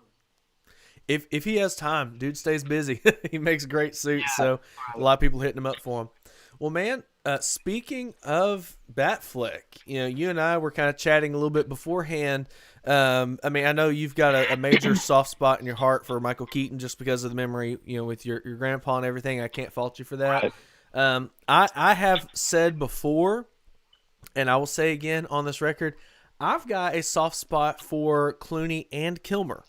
If he has time, dude stays busy. He makes great suits, so a lot of people hitting him up for him. Well, man, speaking of Batfleck, you and I were kind of chatting a little bit beforehand. I know you've got a major soft spot in your heart for Michael Keaton just because of the memory, with your grandpa and everything. I can't fault you for that. Right. I have said before, and I will say again on this record, I've got a soft spot for Clooney and Kilmer.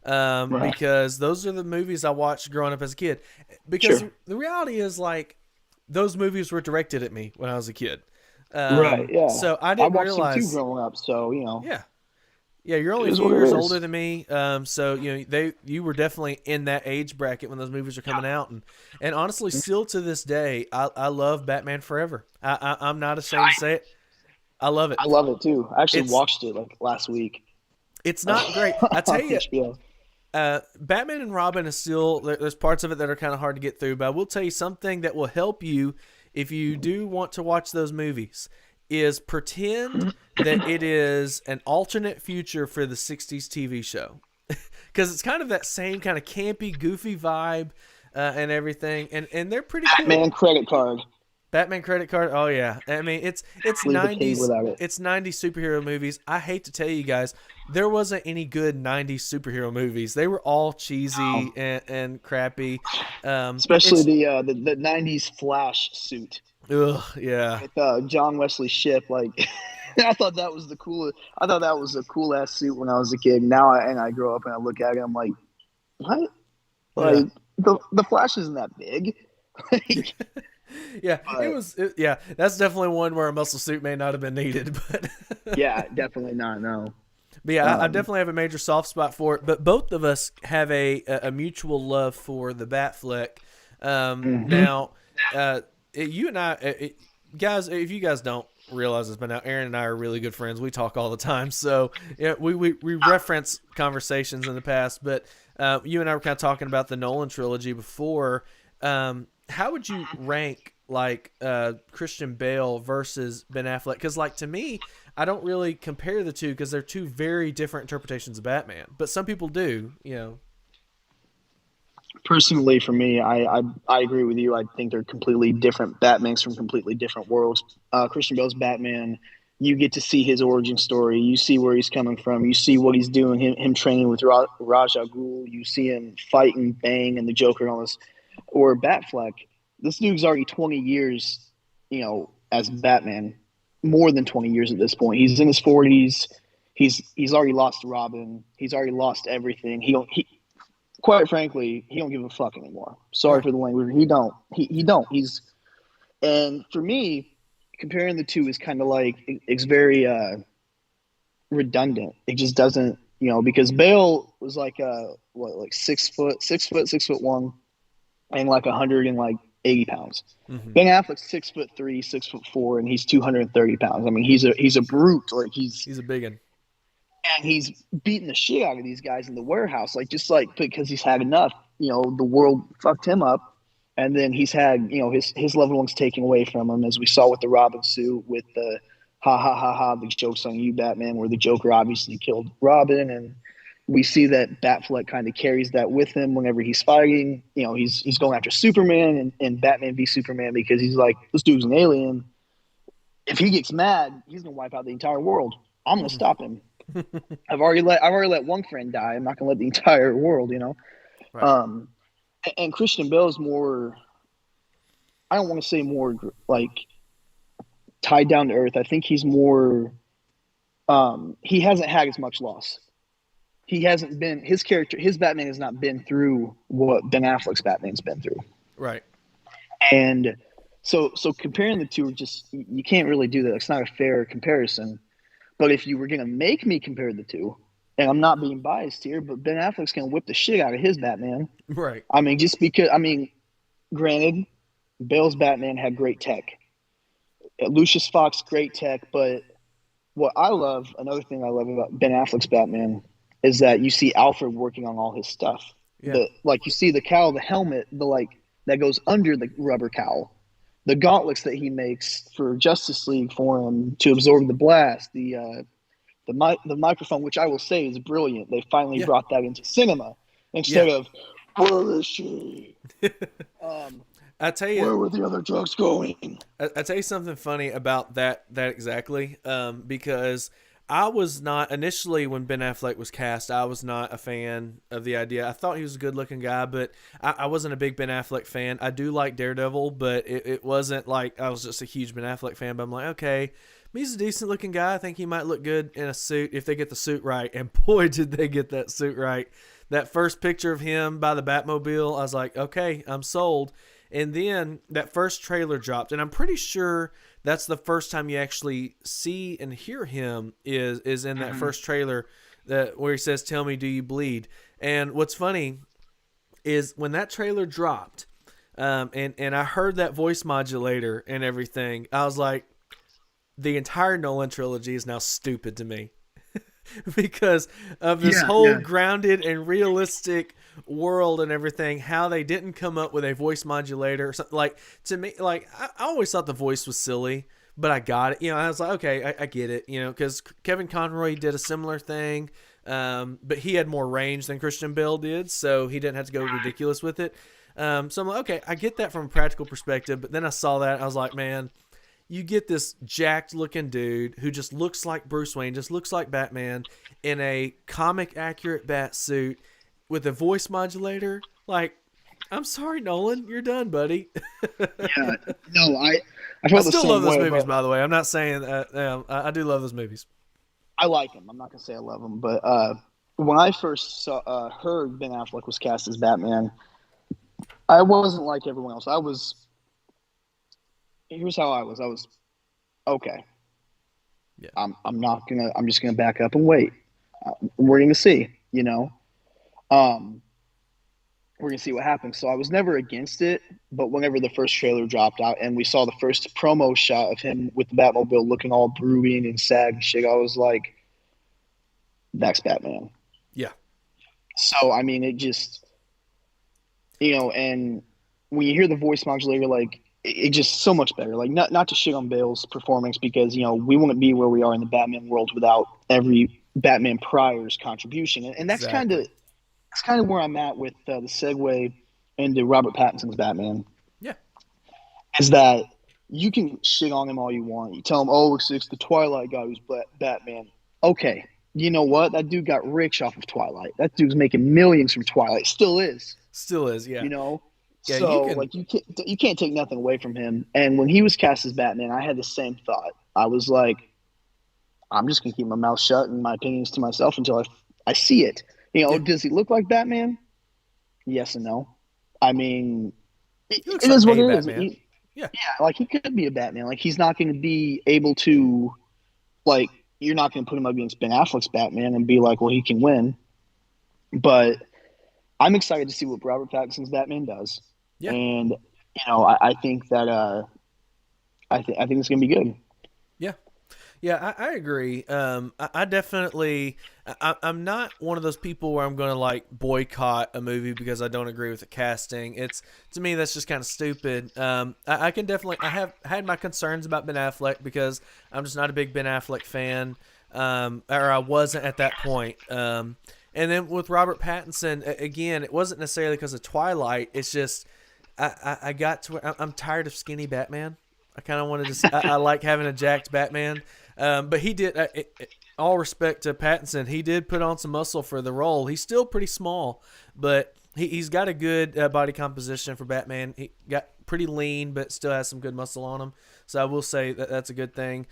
Right. Because those are the movies I watched growing up as a kid. Because the reality is, like, those movies were directed at me when I was a kid. Right, yeah. So I didn't watched realize. them too growing up, so, Yeah. Yeah, you're only a few years older than me. So, you were definitely in that age bracket when those movies are coming out. And honestly, still to this day, I love Batman Forever. I'm not ashamed to say it. I love it. I love it, too. I actually watched it, like, last week. It's not great. I tell you. HBO. Batman and Robin is still, there's parts of it that are kind of hard to get through, but I will tell you something that will help you if you do want to watch those movies is pretend that it is an alternate future for the 60s TV show. Because it's kind of that same kind of campy, goofy vibe and everything, and they're pretty cool. Batman credit card. Batman credit card. Oh yeah. I mean, it's 90s. It's 90s superhero movies. I hate to tell you guys, there wasn't any good 90s superhero movies. They were all cheesy and crappy. Especially the 90s Flash suit. Ugh, yeah. With John Wesley Shipp, like I thought that was the cool ass suit when I was a kid. Now I grow up and I look at it, I'm like, what? Like the Flash isn't that big. Yeah, but that's definitely one where a muscle suit may not have been needed, but yeah, definitely not. No. But yeah, I definitely have a major soft spot for it. But both of us have a mutual love for the Batfleck. Now, you and I, guys, if you guys don't realize this, but now Aaron and I are really good friends. We talk all the time, so yeah, we reference conversations in the past. But you and I were kind of talking about the Nolan trilogy before. How would you rank like Christian Bale versus Ben Affleck? Because like to me, I don't really compare the two because they're two very different interpretations of Batman. But some people do, you know. Personally, for me, I agree with you. I think they're completely different Batmans from completely different worlds. Christian Bale's Batman, you get to see his origin story. You see where he's coming from. You see what he's doing. Him training with Ra's al Ghul. You see him fighting Bane and the Joker and all this. Or Batfleck, this dude's already 20 years, as Batman, more than 20 years at this point. He's in his 40s. He's already lost Robin. He's already lost everything. He quite frankly, he don't give a fuck anymore. Sorry Right. for the language. He don't. He don't. And for me, comparing the two is kind of like it's very redundant. It just doesn't, because Bale was like like 6 foot, 6 foot, 6'1", and like 180 pounds. Mm-hmm. Ben Affleck's 6'3", 6'4", and he's 230 pounds. I mean, he's a brute. Like He's a big one. he's beating the shit out of these guys in the warehouse, like just like because he's had enough. The world fucked him up, and then he's had his loved ones taken away from him, as we saw with the Robin suit, with the ha ha ha ha, the jokes on you, Batman, where the Joker obviously killed Robin, and we see that Batfleck kind of carries that with him whenever he's fighting. He's going after Superman and Batman v Superman because he's like, this dude's an alien. If he gets mad, he's gonna wipe out the entire world. I'm gonna stop him. I've already let one friend die. I'm not gonna let the entire world. Right. Um, and Christian Bale is more. I don't want to say more like tied down to earth. I think he's more. He hasn't had as much loss. He hasn't been his character. His Batman has not been through what Ben Affleck's Batman's been through. Right. And so comparing the two, just you can't really do that. It's not a fair comparison. But if you were gonna make me compare the two, and I'm not being biased here, but Ben Affleck's gonna whip the shit out of his Batman. Right. I mean, just because granted, Bale's Batman had great tech. Lucius Fox, great tech, but another thing I love about Ben Affleck's Batman is that you see Alfred working on all his stuff. Yeah. You see the cowl, the helmet, that goes under the rubber cowl, the gauntlets that he makes for Justice League for him to absorb the blast, the microphone, which I will say is brilliant. They finally Yeah. brought that into cinema instead of where is she? I tell Where you, were the other drugs going? I tell you something funny about that exactly. Because I was not initially when Ben Affleck was cast, I was not a fan of the idea. I thought he was a good looking guy, but I wasn't a big Ben Affleck fan. I do like Daredevil, but it wasn't like I was just a huge Ben Affleck fan. But I'm like, okay, he's a decent looking guy. I think he might look good in a suit if they get the suit right. And boy, did they get that suit right. That first picture of him by the Batmobile, I was like, okay, I'm sold. And then that first trailer dropped, and I'm pretty sure that's the first time you actually see and hear him is in that first trailer where he says, "Tell me, do you bleed?" And what's funny is when that trailer dropped, and I heard that voice modulator and everything, I was like, the entire Nolan trilogy is now stupid to me. Because of this whole grounded and realistic world and everything, how they didn't come up with a voice modulator or something. Like, to me, like I always thought the voice was silly, but I got it. I was like, okay, I get it. Because Kevin Conroy did a similar thing, but he had more range than Christian Bale did, so he didn't have to go ridiculous with it. So I'm like, okay, I get that from a practical perspective, but then I saw that, I was like, man, you get this jacked looking dude who just looks like Bruce Wayne, just looks like Batman in a comic accurate bat suit with a voice modulator. Like, I'm sorry, Nolan, you're done, buddy. Yeah, no, I I felt the still love same those way. movies, But by the way. I'm not saying that. I do love those movies. I like them. I'm not gonna say I love them, but when I first heard Ben Affleck was cast as Batman, I wasn't like everyone else. Here's how I was. I was okay. Yeah. I'm not gonna. I'm just gonna back up and wait. We're gonna see. Um, we're gonna see what happens. So I was never against it, but whenever the first trailer dropped out and we saw the first promo shot of him with the Batmobile looking all brooding and sad and shit, I was like, "That's Batman." Yeah. So I mean, it just and when you hear the voice modulator, like it just so much better. Like not to shit on Bale's performance because we wouldn't be where we are in the Batman world without every Batman prior's contribution, and Exactly. that's kind of where I'm at with the segue into Robert Pattinson's Batman. Yeah. Is that you can shit on him all you want. You tell him, oh, it's the Twilight guy who's Batman. Okay, you know what? That dude got rich off of Twilight. That dude's making millions from Twilight. Still is. Still is. Yeah. You know. Yeah. You So can. like you can't take nothing away from him. And when he was cast as Batman, I had the same thought. I was like, I'm just gonna keep my mouth shut and my opinions to myself until I see it. Yeah. Does he look like Batman? Yes and no. I mean, He it looks like is what a it is. Batman. Yeah. Yeah, like he could be a Batman. Like he's not going to be able to, like, you're not going to put him up against Ben Affleck's Batman and be like, well, he can win. But I'm excited to see what Robert Pattinson's Batman does, Yeah. and I think that I think it's going to be good. Yeah. Yeah, I agree. I definitely, I'm not one of those people where I'm going to like boycott a movie because I don't agree with the casting. It's to me that's just kind of stupid. I can definitely, I have had my concerns about Ben Affleck because I'm just not a big Ben Affleck fan, or I wasn't at that point. And then with Robert Pattinson, again, it wasn't necessarily because of Twilight. It's just I got to where I'm tired of skinny Batman. I kind of wanted to. I like having a jacked Batman, but he did. All respect to Pattinson, he did put on some muscle for the role. He's still pretty small, but he's got a good body composition for Batman. He got pretty lean, but still has some good muscle on him. So I will say that that's a good thing.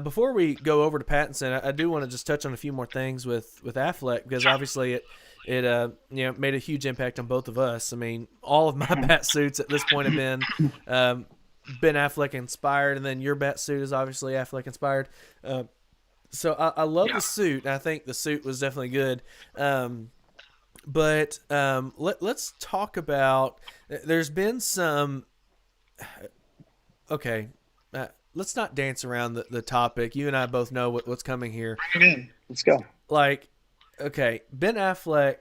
Before we go over to Pattinson, I do want to just touch on a few more things with Affleck because obviously it made a huge impact on both of us. I mean, all of my bat suits at this point have been Ben Affleck inspired, and then your bat suit is obviously Affleck inspired. So I love the suit. I think the suit was definitely good. But let's talk about. There's been some. Okay, let's not dance around the topic. You and I both know what's coming here. Bring it in. Let's go. Like, okay, Ben Affleck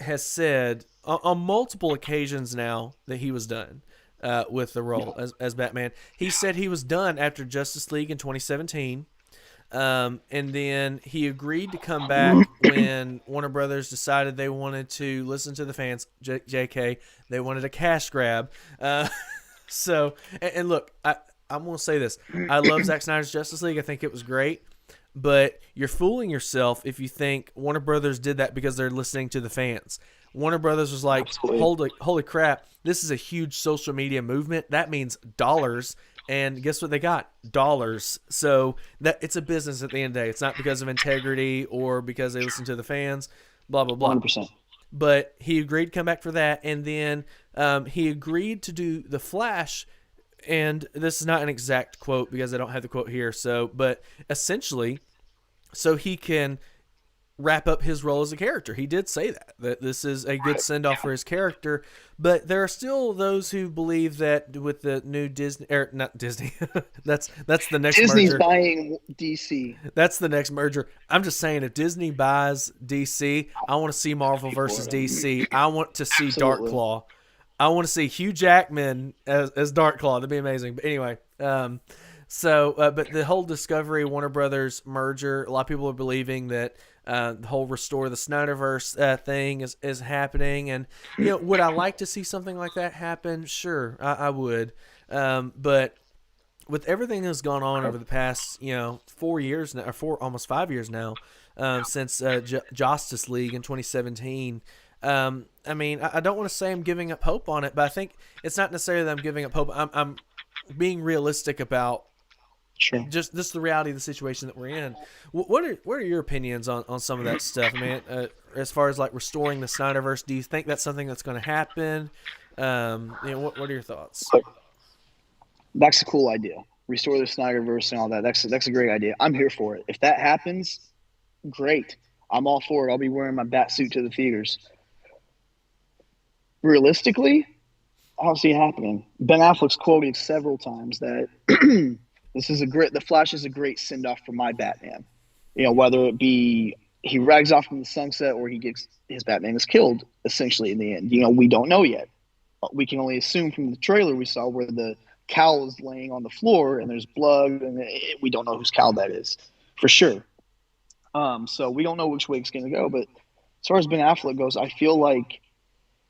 has said on multiple occasions now that he was done with the role as Batman. He said he was done after Justice League in 2017. And then he agreed to come back when Warner Brothers decided they wanted to listen to the fans. JK, they wanted a cash grab. So, and look, I'm going to say this. I love Zack Snyder's Justice League. I think it was great. But you're fooling yourself if you think Warner Brothers did that because they're listening to the fans. Warner Brothers was like, holy crap, this is a huge social media movement. That means dollars. And guess what they got? Dollars. So that it's a business at the end of the day. It's not because of integrity or because they listen to the fans, blah, blah, blah. 100%. But he agreed to come back for that. And then he agreed to do The Flash. And this is not an exact quote because I don't have the quote here. But essentially, so he can wrap up his role as a character. He did say that this is a good send-off for his character, but there are still those who believe that with the new Disney, or not Disney, that's the next Disney's merger. buying DC. That's the next merger. I'm just saying, if Disney buys DC, I want to see Marvel versus DC. I want to see Absolutely. Darkclaw. I want to see Hugh Jackman as Darkclaw. That'd be amazing. But anyway, but the whole Discovery Warner Brothers merger, a lot of people are believing that the whole restore the Snyderverse thing is happening. And would I like to see something like that happen? Sure, I would. But with everything that's gone on over the past 4 years now, or almost 5 years now, since Justice League in 2017. I mean, I don't want to say I'm giving up hope on it, but I think it's not necessarily that I'm giving up hope. I'm being realistic about just the reality of the situation that we're in. What are your opinions on some of that stuff? I mean, as far as like restoring the Snyderverse, do you think that's something that's going to happen? What are your thoughts? That's a cool idea. Restore the Snyderverse and all that. That's a great idea. I'm here for it. If that happens, great. I'm all for it. I'll be wearing my bat suit to the theaters. realistically, I don't see it happening. Ben Affleck's quoted several times that the Flash is a great send off for my Batman. You know, whether it be he rags off in the sunset or he gets his Batman is killed essentially in the end. You know, we don't know yet. We can only assume from the trailer we saw where the cowl is laying on the floor and there's blood and we don't know whose cowl that is for sure. So we don't know which way it's going to go. But as far as Ben Affleck goes, I feel like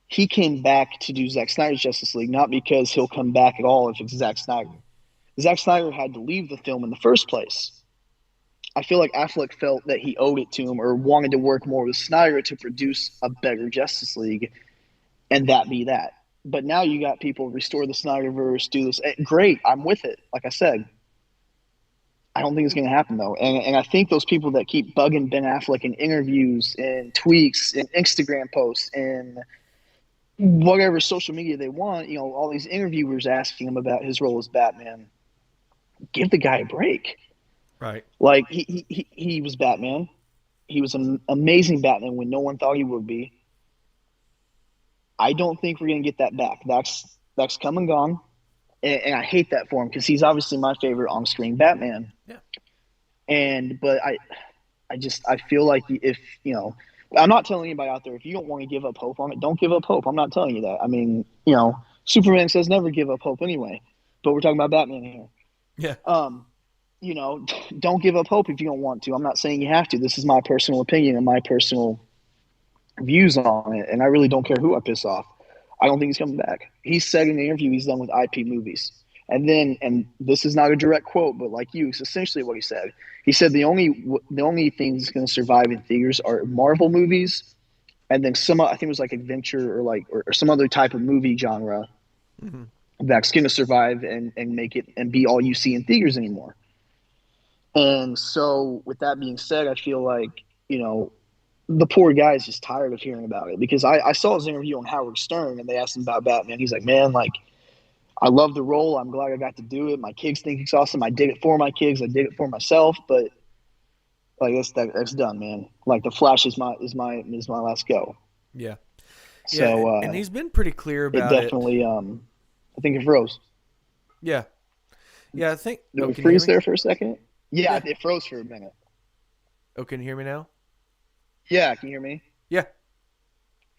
he came back to do Zack Snyder's Justice League, not because he'll come back at all if it's Zack Snyder. Zack Snyder had to leave the film in the first place. I feel like Affleck felt that he owed it to him or wanted to work more with Snyder to produce a better Justice League, and that be that. But now you got people restore the Snyderverse, do this. Great, I'm with it. Like I said, I don't think it's going to happen, though. And I think those people that keep bugging Ben Affleck in interviews and tweets and Instagram posts and whatever social media they want, you know, all these interviewers asking him about his role as Batman, give the guy a break. Right. Like, he was Batman. He was an amazing Batman when no one thought he would be. I don't think we're going to get that back. That's come and gone. And I hate that for him because he's obviously my favorite on-screen Batman. Yeah. But I feel like if, you know, I'm not telling anybody out there, if you don't want to give up hope on it, don't give up hope. I'm not telling you that. I mean, you know, Superman says never give up hope anyway, but we're talking about Batman here. Yeah. You know, don't give up hope if you don't want to. I'm not saying you have to. This is my personal opinion and my personal views on it, and I really don't care who I piss off. I don't think he's coming back. He said in the interview he's done with IP movies. And this is not a direct quote, but like you, it's essentially what he said. He said the only things that's going to survive in theaters are Marvel movies, and then I think it was like adventure or some other type of movie genre that's going to survive and make it and be all you see in theaters anymore. And so, with that being said, I feel like, you know, the poor guy is just tired of hearing about it because I saw his interview on Howard Stern and they asked him about Batman. He's like, man, like, I love the role. I'm glad I got to do it. My kids think it's awesome. I did it for my kids. I did it for myself. But like that's done, man. Like the Flash is my last go. Yeah. So and he's been pretty clear about it. Definitely. I think it froze. Yeah. Yeah, I think. Did it freeze there for a second? Yeah, it froze for a minute. Oh, can you hear me now? Yeah, can you hear me? Yeah.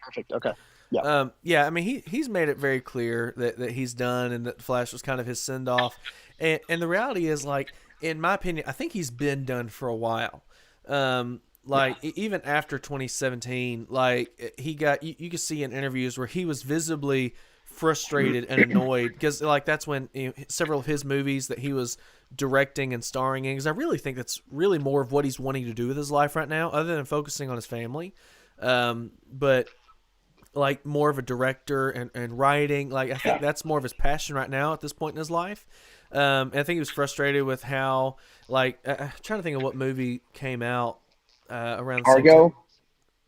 Perfect. Okay. Yeah. Yeah, I mean he's made it very clear that he's done and that Flash was kind of his send off. And the reality is, like, in my opinion, I think he's been done for a while. Even after 2017, like he got you could see in interviews where he was visibly frustrated and annoyed because like that's when several of his movies that he was directing and starring in, because I really think that's really more of what he's wanting to do with his life right now other than focusing on his family, but like more of a director and writing, like I think that's more of his passion right now at this point in his life. And I think he was frustrated with how, like, I'm trying to think of what movie came out around the Argo. same time.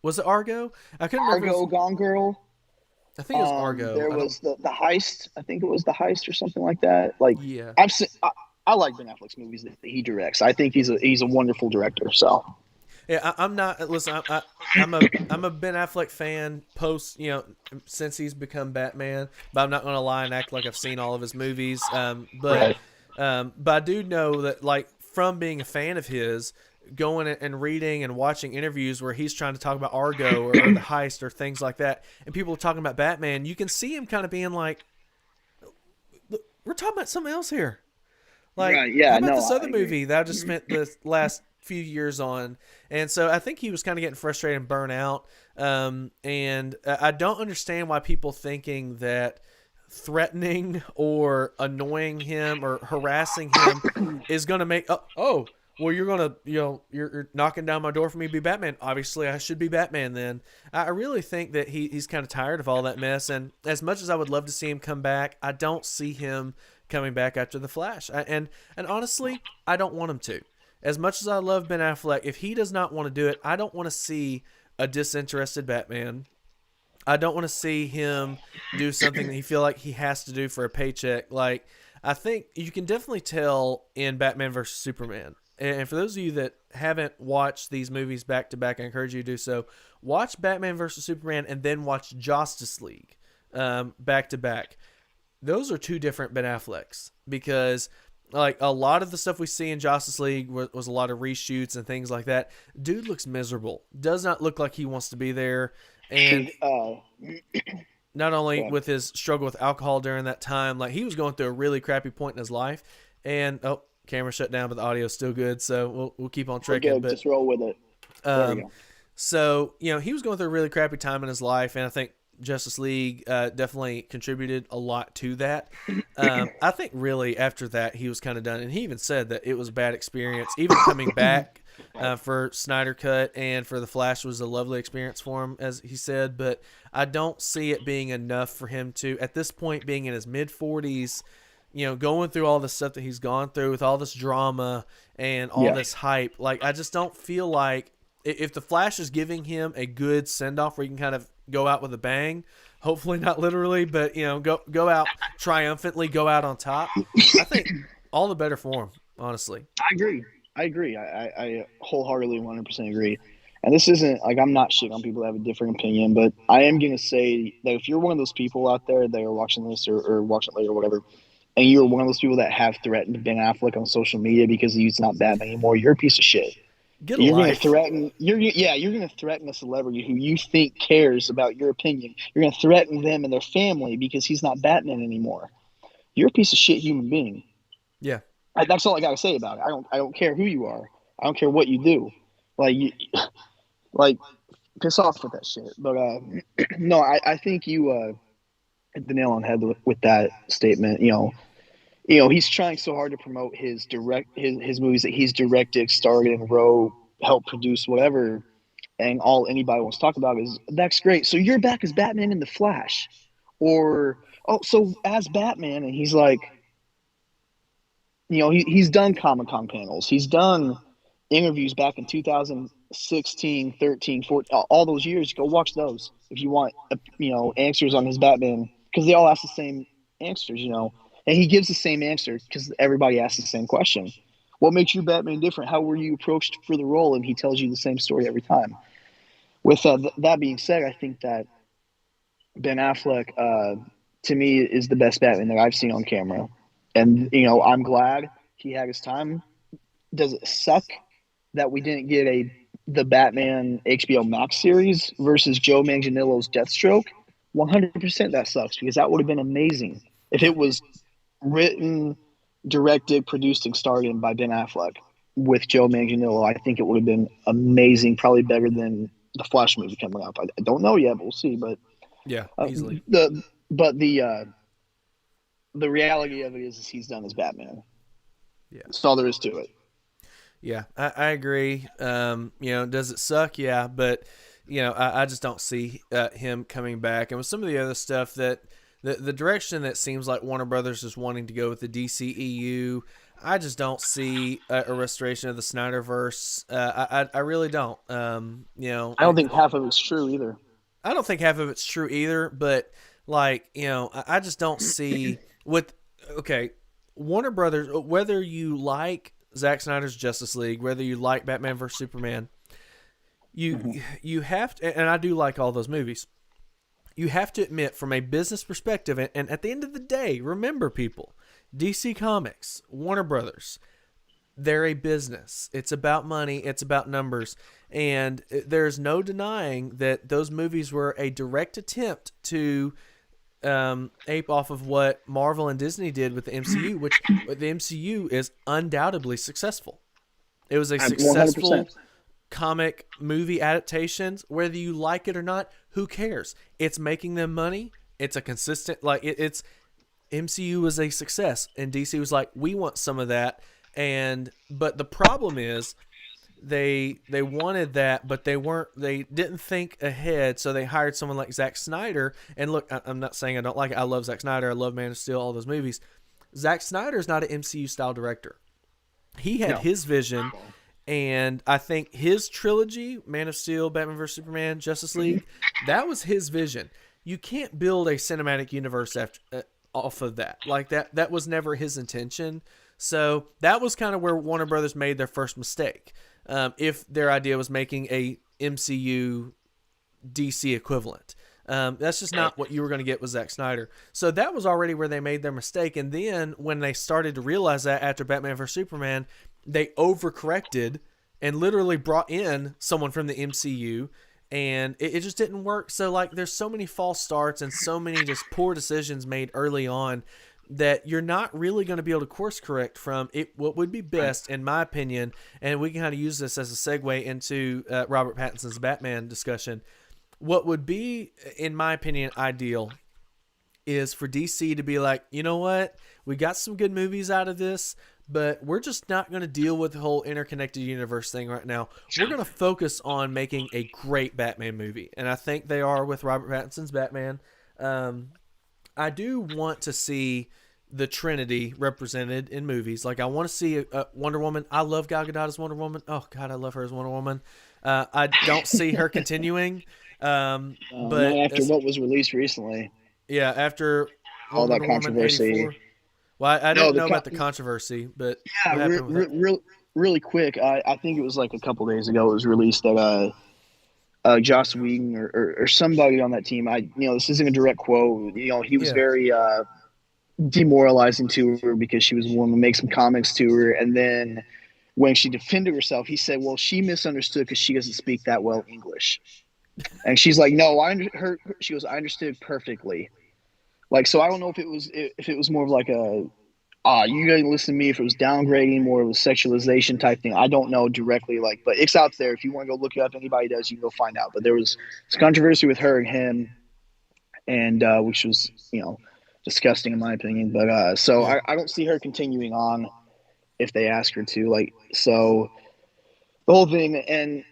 Was it Argo? I couldn't remember. Argo, Gone Girl. I think it was Argo. There was the heist. I think it was the heist or something like that. Like, yeah, I like Ben Affleck's movies that he directs. I think he's a wonderful director. So yeah, I'm not. Listen, I'm a Ben Affleck fan since he's become Batman. But I'm not going to lie and act like I've seen all of his movies. But I do know that, like, from being a fan of his, going and reading and watching interviews where he's trying to talk about Argo or the heist or things like that, and people are talking about Batman, you can see him kind of being like, we're talking about something else here. Like, how about this other movie that I just spent the last few years on? And so I think he was kind of getting frustrated and burnt out. And I don't understand why people thinking that threatening or annoying him or harassing him is going to make, well, you're going to, you're knocking down my door for me to be Batman. Obviously, I should be Batman then. I really think that he's kind of tired of all that mess. And as much as I would love to see him come back, I don't see him coming back after The Flash. And honestly, I don't want him to. As much as I love Ben Affleck, if he does not want to do it, I don't want to see a disinterested Batman. I don't want to see him do something that he feel like he has to do for a paycheck. Like, I think you can definitely tell in Batman vs. Superman. And for those of you that haven't watched these movies back to back, I encourage you to do so. Watch Batman vs. Superman and then watch Justice League. back to back. Those are two different Ben Afflecks, because like a lot of the stuff we see in Justice League was a lot of reshoots and things like that. Dude looks miserable. Does not look like he wants to be there. And not only with his struggle with alcohol during that time, like he was going through a really crappy point in his life. And camera shut down, but the audio's still good, so we'll keep on trekking. But just roll with it. There we go. So he was going through a really crappy time in his life, and I think Justice League definitely contributed a lot to that. I think really after that he was kind of done, and he even said that it was a bad experience. Even coming back for Snyder Cut and for The Flash was a lovely experience for him, as he said, but I don't see it being enough for him to, at this point, being in his mid-40s, going through all the stuff that he's gone through with all this drama and all this hype. Like, I just don't feel like if The Flash is giving him a good send-off where he can kind of go out with a bang, hopefully not literally, but go out triumphantly, go out on top, I think all the better for him, honestly. I agree. I wholeheartedly 100% agree. And this isn't like, I'm not shitting on people that have a different opinion, but I am going to say that if you're one of those people out there that are watching this or watching it later or whatever, and you're one of those people that have threatened Ben Affleck on social media because he's not Batman anymore, you're a piece of shit. You're going to threaten a celebrity who you think cares about your opinion. You're going to threaten them and their family because he's not Batman anymore. You're a piece of shit human being. Yeah. That's all I got to say about it. I don't care who you are. I don't care what you do. Piss off with that shit. But no, I think you hit the nail on the head with that statement. He's trying so hard to promote his movies that he's directed, starred in, wrote, helped produce, whatever, and all anybody wants to talk about is, that's great. So you're back as Batman in The Flash, or so as Batman, and he's like, he's done Comic-Con panels, he's done interviews back in 2016, 13, 14, all those years. Go watch those if you want, answers on his Batman, because they all ask the same answers, and he gives the same answer because everybody asks the same question. What makes you Batman different? How were you approached for the role? And he tells you the same story every time. With that being said, I think that Ben Affleck, to me, is the best Batman that I've seen on camera. And, I'm glad he had his time. Does it suck that we didn't get the Batman HBO Max series versus Joe Manganiello's Deathstroke? 100% that sucks, because that would have been amazing if it was written, directed, produced, and starred in by Ben Affleck with Joe Manganiello. I think it would have been amazing, probably better than the Flash movie coming up. I don't know yet, but we'll see. But yeah, easily. The reality of it is he's done as Batman. Yeah, that's all there is to it. Yeah, I agree. Does it suck? Yeah, but I just don't see him coming back. And with some of the other stuff that the direction that seems like Warner Brothers is wanting to go with the DCEU, I just don't see a restoration of the Snyderverse. I really don't. I don't think half of it's true either. I don't think half of it's true either, but I just don't see Warner Brothers, whether you like Zack Snyder's Justice League, whether you like Batman vs Superman, you have to, and I do like all those movies. You have to admit, from a business perspective, and at the end of the day, remember, people, DC Comics, Warner Brothers, they're a business. It's about money. It's about numbers. And there's no denying that those movies were a direct attempt to ape off of what Marvel and Disney did with the MCU, which the MCU is undoubtedly successful. It was a successful 100%. Comic movie adaptations, whether you like it or not, who cares? It's making them money. It's a consistent, it's MCU was a success, and DC was like, we want some of that. But the problem is they wanted that, but they didn't think ahead, so they hired someone like Zack Snyder. And look, I'm not saying I don't like it. I love Zack Snyder. I love Man of Steel, all those movies. Zack Snyder is not an MCU style director. He had his vision. And I think his trilogy, Man of Steel, Batman vs Superman, Justice League, that was his vision. You can't build a cinematic universe off of that. That was never his intention. So that was kind of where Warner Brothers made their first mistake. If their idea was making a MCU DC equivalent. That's just not what you were going to get with Zack Snyder. So that was already where they made their mistake. And then when they started to realize that after Batman vs Superman, they overcorrected and literally brought in someone from the MCU, and it just didn't work. So like, there's so many false starts and so many just poor decisions made early on that you're not really going to be able to course correct from it. What would be best, in my opinion, and we can kind of use this as a segue into Robert Pattinson's Batman discussion. What would be, in my opinion, ideal is for DC to be like, you know what, we got some good movies out of this, but we're just not going to deal with the whole interconnected universe thing right now. We're going to focus on making a great Batman movie. And I think they are with Robert Pattinson's Batman. I do want to see the Trinity represented in movies. Like, I want to see Wonder Woman. I love Gal Gadot as Wonder Woman. Oh, God, I love her as Wonder Woman. I don't see her continuing. But not after what was released recently. Yeah, after all that controversy. Well, I didn't know about the controversy, but yeah, really quick. I think it was like a couple days ago. It was released that Joss Whedon or somebody on that team. This isn't a direct quote. He was very demoralizing to her because she was willing to make some comments to her, and then when she defended herself, he said, "Well, she misunderstood because she doesn't speak that well English." And she's like, "No, she goes, I understood perfectly." Like, so I don't know if it was more of like a, you gotta listen to me, if it was downgrading, more of a sexualization type thing. I don't know directly, like, but it's out there. If you want to go look it up, anybody does, you can go find out. But there was this controversy with her and him, and which was, disgusting in my opinion. But I don't see her continuing on if they ask her to. Like, so the whole thing. And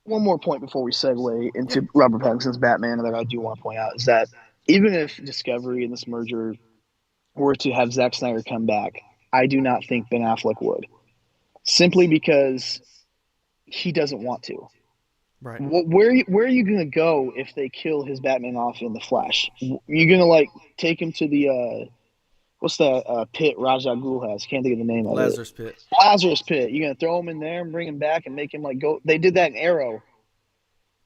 one more point before we segue into Robert Pattinson's Batman that I do want to point out is that even if Discovery and this merger were to have Zack Snyder come back, I do not think Ben Affleck would. Simply because he doesn't want to. Right. Where are you going to go if they kill his Batman off in The Flash? You're going to, like, take him to the, what's that pit Ra's al Ghul has? Can't think of the name of it. Lazarus Pit. Lazarus Pit. You're going to throw him in there and bring him back and make him, like, go. They did that in Arrow,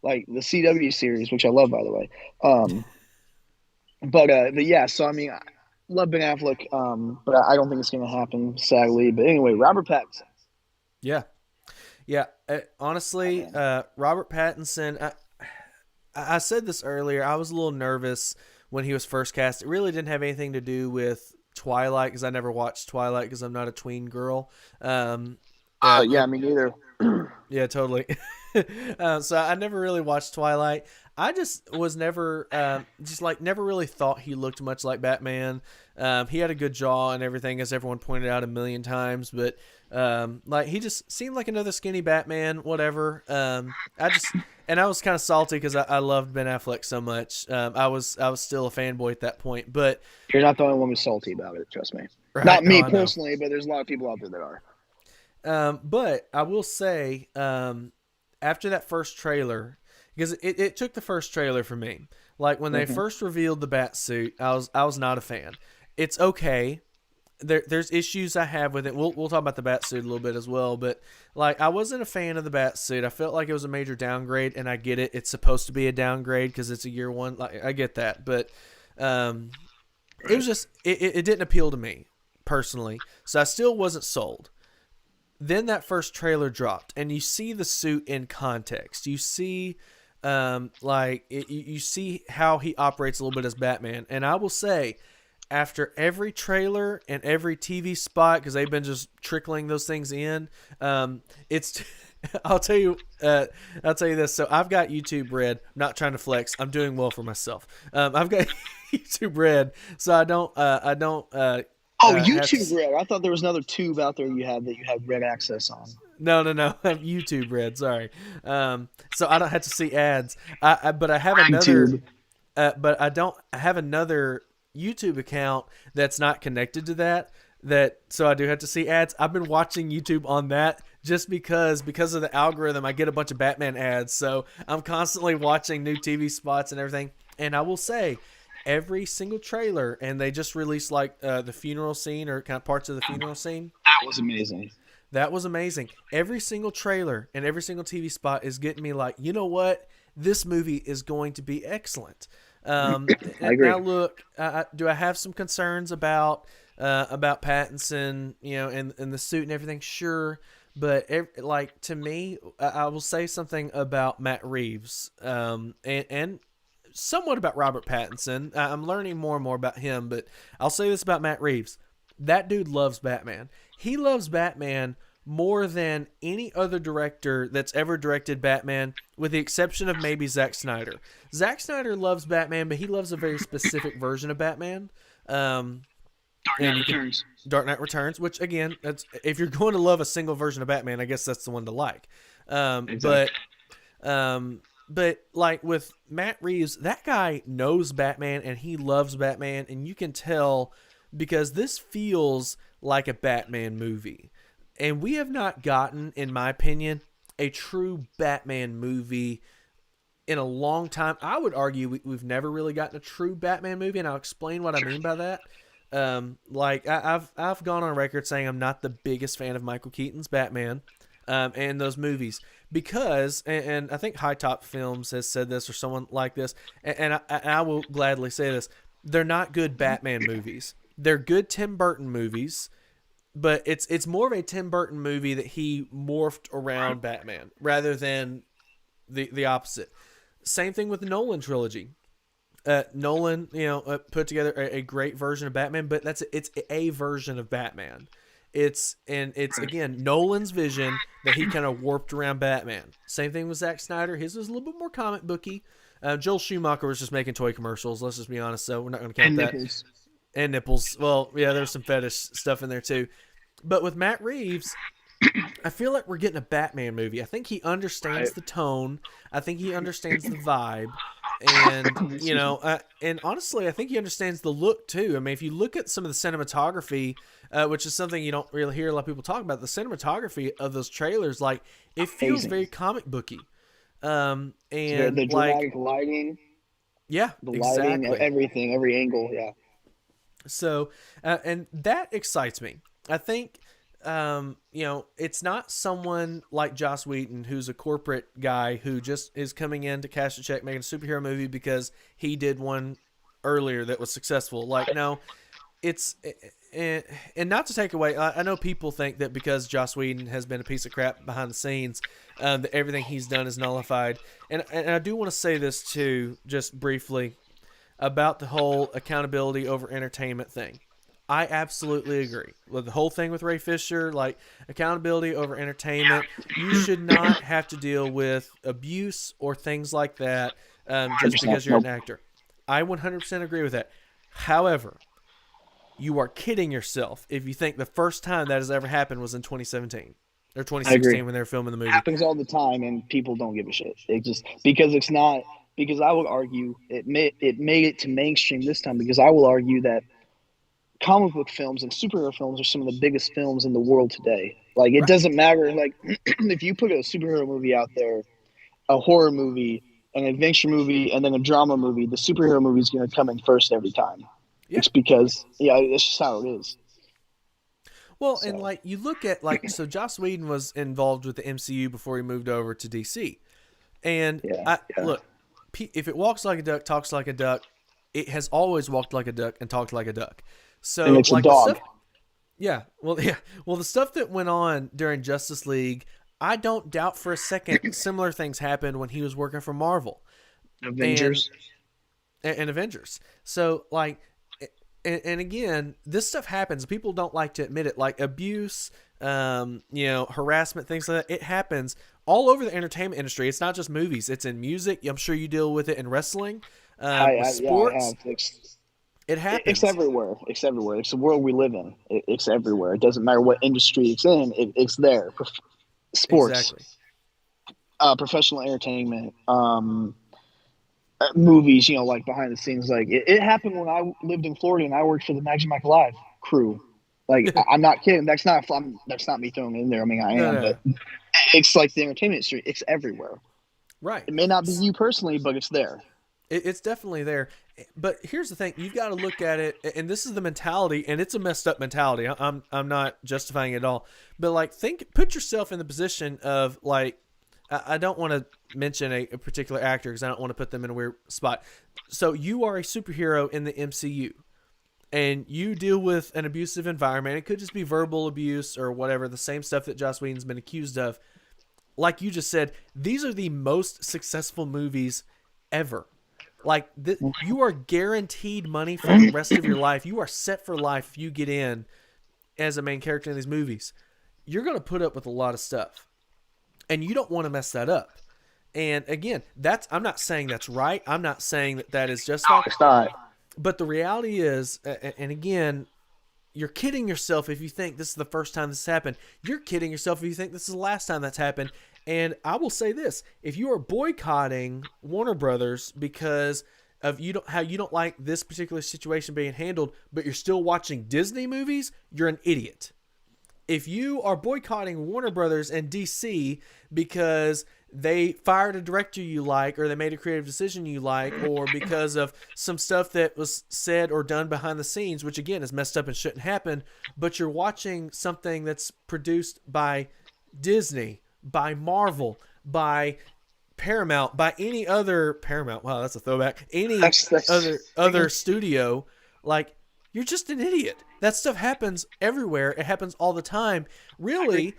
like the CW series, which I love, by the way. But yeah, so I mean, I love Ben Affleck, but I don't think it's going to happen, sadly. But anyway, Robert Pattinson. Yeah. Honestly, Robert Pattinson. I said this earlier. I was a little nervous when he was first cast. It really didn't have anything to do with Twilight, because I never watched Twilight because I'm not a tween girl. Yeah, me neither. Yeah, totally. So I never really watched Twilight. I just was never, never really thought he looked much like Batman. He had a good jaw and everything, as everyone pointed out a million times, but he just seemed like another skinny Batman. Whatever. I was kind of salty because I loved Ben Affleck so much. I was still a fanboy at that point, but you're not the only one who's salty about it. Trust me. Right? Not me personally, but there's a lot of people out there that are. But I will say, after that first trailer, because it took the first trailer for me. Like, when they first revealed the bat suit, I was not a fan. It's okay. There's issues I have with it. We'll talk about the bat suit a little bit as well, but like, I wasn't a fan of the bat suit. I felt like it was a major downgrade, and I get it. It's supposed to be a downgrade because it's a year one. Like, I get that, but it was just it didn't appeal to me personally, so I still wasn't sold. Then that first trailer dropped, and you see the suit in context. You see, you see how he operates a little bit as Batman. And I will say, after every trailer and every TV spot, because they've been just trickling those things in, it's. I'll tell you this. So I've got YouTube Red. I'm not trying to flex. I'm doing well for myself. I've got YouTube Red, so I don't. YouTube Red. I thought there was another tube out there you had Red access on. No. YouTube Red. Sorry. So I don't have to see ads. But I have another. But I have another YouTube account that's not connected to that. So I do have to see ads. I've been watching YouTube on that just because of the algorithm. I get a bunch of Batman ads, so I'm constantly watching new TV spots and everything. And I will say, every single trailer, and they just released the funeral scene, or kind of parts of the funeral scene. That was amazing. That was amazing. Every single trailer and every single TV spot is getting me like, you know what? This movie is going to be excellent. I Now agree. look, do I have some concerns about Pattinson, and the suit and everything? Sure, but like to me, I will say something about Matt Reeves, and somewhat about Robert Pattinson. I'm learning more and more about him, but I'll say this about Matt Reeves: that dude loves Batman. He loves Batman more than any other director that's ever directed Batman, with the exception of maybe Zack Snyder. Zack Snyder loves Batman, but he loves a very specific version of Batman. Um, Dark and Knight you can Returns. Dark Knight Returns, which again, that's if you're going to love a single version of Batman, I guess that's the one to like. Um, Exactly. but but like with Matt Reeves, that guy knows Batman and he loves Batman, and you can tell because this feels like a Batman movie. And we have not gotten, in my opinion, a true Batman movie in a long time. I would argue we've never really gotten a true Batman movie, and I'll explain what I Sure. mean by that. I've gone on record saying I'm not the biggest fan of Michael Keaton's Batman, and those movies because, and I think High Top Films has said this or someone like this, and I will gladly say this: they're not good Batman movies. They're good Tim Burton movies, but it's more of a Tim Burton movie that he morphed around Batman rather than the opposite. Same thing with the Nolan trilogy. Nolan, put together a great version of Batman, but it's a version of Batman. It's Right. again Nolan's vision that he kind of warped around Batman. Same thing with Zack Snyder. His was a little bit more comic booky. Joel Schumacher was just making toy commercials. Let's just be honest. So we're not going to count And that. nipples. And nipples. Well, yeah, there's some fetish stuff in there too. But with Matt Reeves, I feel like we're getting a Batman movie. I think he understands Right. the tone. I think he understands the vibe, and Excuse me. and honestly, I think he understands the look too. I mean, if you look at some of the cinematography, which is something you don't really hear a lot of people talk about, the cinematography of those trailers, like it feels Amazing. very comic booky. The And like, dramatic lighting, yeah, the lighting, exactly. everything, every angle. Yeah. So, and that excites me. I think, it's not someone like Joss Whedon, who's a corporate guy who just is coming in to cash a check, making a superhero movie because he did one earlier that was successful. Like, no, it's, and not to take away, I know people think that because Joss Whedon has been a piece of crap behind the scenes, that everything he's done is nullified. And I do want to say this too, just briefly, about the whole accountability over entertainment thing. I absolutely agree with the whole thing with Ray Fisher, like accountability over entertainment. You should not have to deal with abuse or things like that just 100%. because you're Nope. an actor. I 100% agree with that. However, you are kidding yourself if you think the first time that has ever happened was in 2017 or I agree. 2016 when they were filming the movie. Happens all the time, and people don't give a shit. It just because it's not. Because I would argue it made it to mainstream this time. Because I will argue that comic book films and superhero films are some of the biggest films in the world today. Like it Right. doesn't matter. Like if you put a superhero movie out there, a horror movie, an adventure movie, and then a drama movie, the superhero movie is going to come in first every time. Yeah. It's because yeah, it's just how it is. Well, and So like you look at so Joss Whedon was involved with the MCU before he moved over to DC. And yeah, I yeah, look, if it walks like a duck, talks like a duck, it has always walked like a duck and talked like a duck. and So it's a like the dog. stuff, yeah, well, yeah, well, the stuff that went on during Justice League, I don't doubt for a second similar things happened when he was working for Marvel and Avengers. and Avengers. So like, and again, this stuff happens. People don't like to admit it, like abuse, harassment, things like that. It happens all over the entertainment industry. It's not just movies. It's in music. I'm sure you deal with it in wrestling, with Yeah, I sports. have. It It's happens. everywhere. It's everywhere. It's the world we live in. It's everywhere. It doesn't matter what industry it's in. It's there. Sports, Exactly. professional entertainment, movies. Like behind the scenes. Like it happened when I lived in Florida and I worked for the Magic Mike Live crew. Like I'm not kidding. That's not me throwing it in there. I mean, I No, am, no, but it's like the entertainment industry. It's everywhere. right. It may not be you personally, but it's there. It's definitely there. But here's the thing: you've got to look at it, and this is the mentality, and it's a messed up mentality. I'm not justifying it at all, but like put yourself in the position of like, I don't want to mention a particular actor because I don't want to put them in a weird spot. So you are a superhero in the MCU, and you deal with an abusive environment. It could just be verbal abuse or whatever, the same stuff that Joss Whedon's been accused of. Like you just said, these are the most successful movies ever. Like you are guaranteed money for the rest of your life. You are set for life if you get in as a main character in these movies. You're going to put up with a lot of stuff, and you don't want to mess that up. And again, I'm not saying that's right. I'm not saying that is justified. It's not. But the reality is, and again, you're kidding yourself if you think this is the first time this happened. You're kidding yourself if you think this is the last time that's happened. And I will say this: if you are boycotting Warner Brothers because of how you don't like this particular situation being handled, but you're still watching Disney movies, you're an idiot. If you are boycotting Warner Brothers and DC because they fired a director you like, or they made a creative decision you like, or because of some stuff that was said or done behind the scenes, which again is messed up and shouldn't happen, but you're watching something that's produced by Disney, by Marvel, by Paramount, by any other Paramount. Wow, that's a throwback. Any other studio, like, you're just an idiot. That stuff happens everywhere. It happens all the time. Really,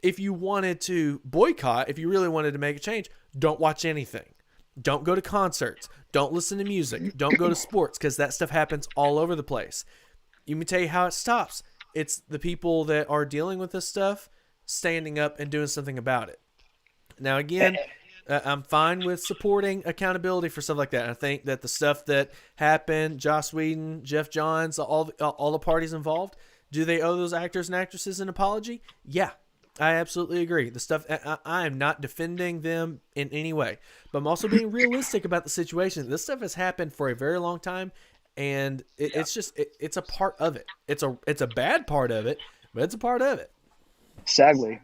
if you wanted to boycott, if you really wanted to make a change, don't watch anything. Don't go to concerts. Don't listen to music. Don't go to sports, because that stuff happens all over the place. Let me tell you how it stops. It's the people that are dealing with this stuff standing up and doing something about it. Now, again, I'm fine with supporting accountability for stuff like that. I think that the stuff that happened, Joss Whedon, Jeff Johns, all the parties involved, do they owe those actors and actresses an apology? Yeah, I absolutely agree. The stuff, I am not defending them in any way, but I'm also being realistic about the situation. This stuff has happened for a very long time, and it's just it's a part of it. It's a bad part of it, but it's a part of it. Sadly.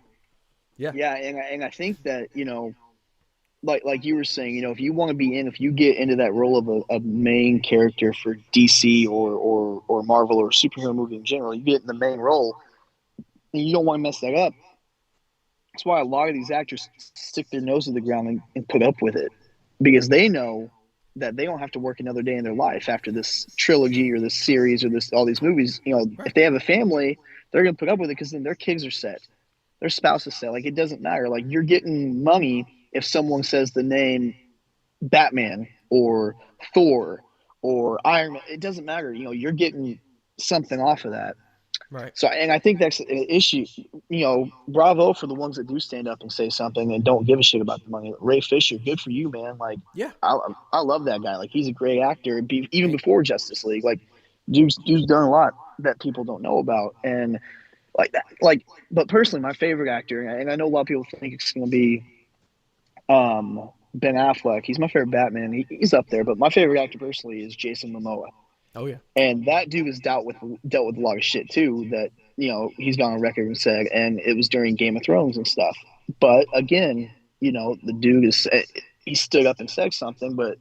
Yeah. Yeah, and I think that, like you were saying, if you want to if you get into that role of a main character for DC or Marvel or a superhero movie in general, you get in the main role, and you don't want to mess that up. That's why a lot of these actors stick their nose to the ground and put up with it, because they know that they don't have to work another day in their life after this trilogy or this series or all these movies. Right. If they have a family, they're going to put up with it because then their kids are set. Their spouse is set. Like, it doesn't matter. Like, you're getting money if someone says the name Batman or Thor or Iron Man. It doesn't matter. You're getting something off of that. Right. So, and I think that's an issue. Bravo for the ones that do stand up and say something and don't give a shit about the money. Ray Fisher, good for you, man. Like, yeah, I love that guy. Like, he's a great actor. Even before Justice League, like, dude's done a lot that people don't know about. And like that, but personally, my favorite actor, and I know a lot of people think it's going to be Ben Affleck. He's my favorite Batman. He's up there, but my favorite actor personally is Jason Momoa. Oh yeah, and that dude has dealt with a lot of shit too. That he's gone on record and said, and it was during Game of Thrones and stuff. But again, the dude he stood up and said something. But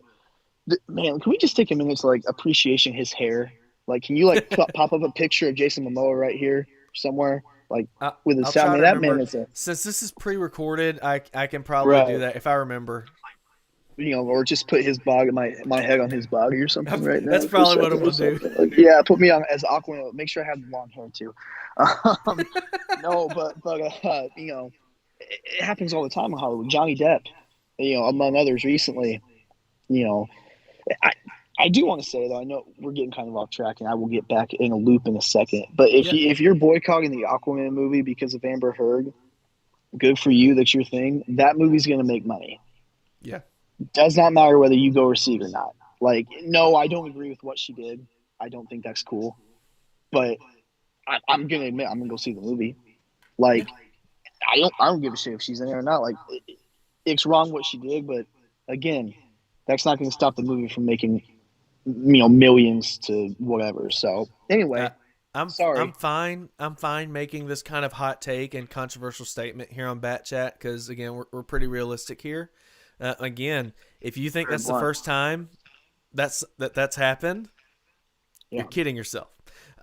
man, can we just take a minute to appreciation his hair? Like, can you pop up a picture of Jason Momoa right here somewhere? With his sound, that man is since this is pre-recorded, I can probably do that if I remember. Or just put his bog, my head on his body or something right now. That's probably what I'm going to do. Yeah, put me on as Aquaman. Make sure I have the long hair too. No, but it happens all the time in Hollywood. Johnny Depp, among others recently. I do want to say, though, I know we're getting kind of off track, and I will get back in a loop in a second. But if you're boycotting the Aquaman movie because of Amber Heard, good for you. That's your thing. That movie's going to make money. Yeah. Does not matter whether you go or see it or not. Like, no, I don't agree with what she did. I don't think that's cool. But I'm going to admit, I'm going to go see the movie. Like, I don't give a shit if she's in there or not. Like, it's wrong what she did, but again, that's not going to stop the movie from making millions to whatever. So anyway, I'm sorry. I'm fine making this kind of hot take and controversial statement here on BatChat, because again, we're pretty realistic here. Again, if you think that's the first time that's happened, you're kidding yourself.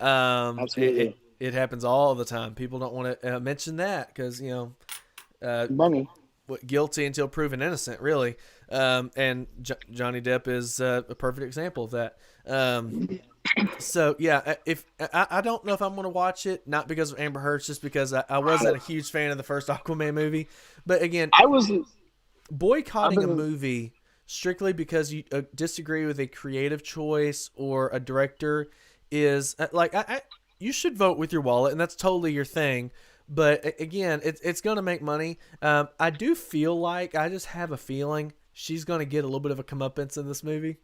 Absolutely. It happens all the time. People don't want to mention that because money. guilty until proven innocent, really. And Johnny Depp is a perfect example of that. So yeah, if I don't know if I'm going to watch it, not because of Amber Heard, just because I wasn't a huge fan of the first Aquaman movie. But again, I was. I've boycotting a been. movie strictly because you disagree with a creative choice or a director is like you should vote with your wallet, and that's totally your thing. But again, it's going to make money. I do feel like I just have a feeling she's going to get a little bit of a comeuppance in this movie.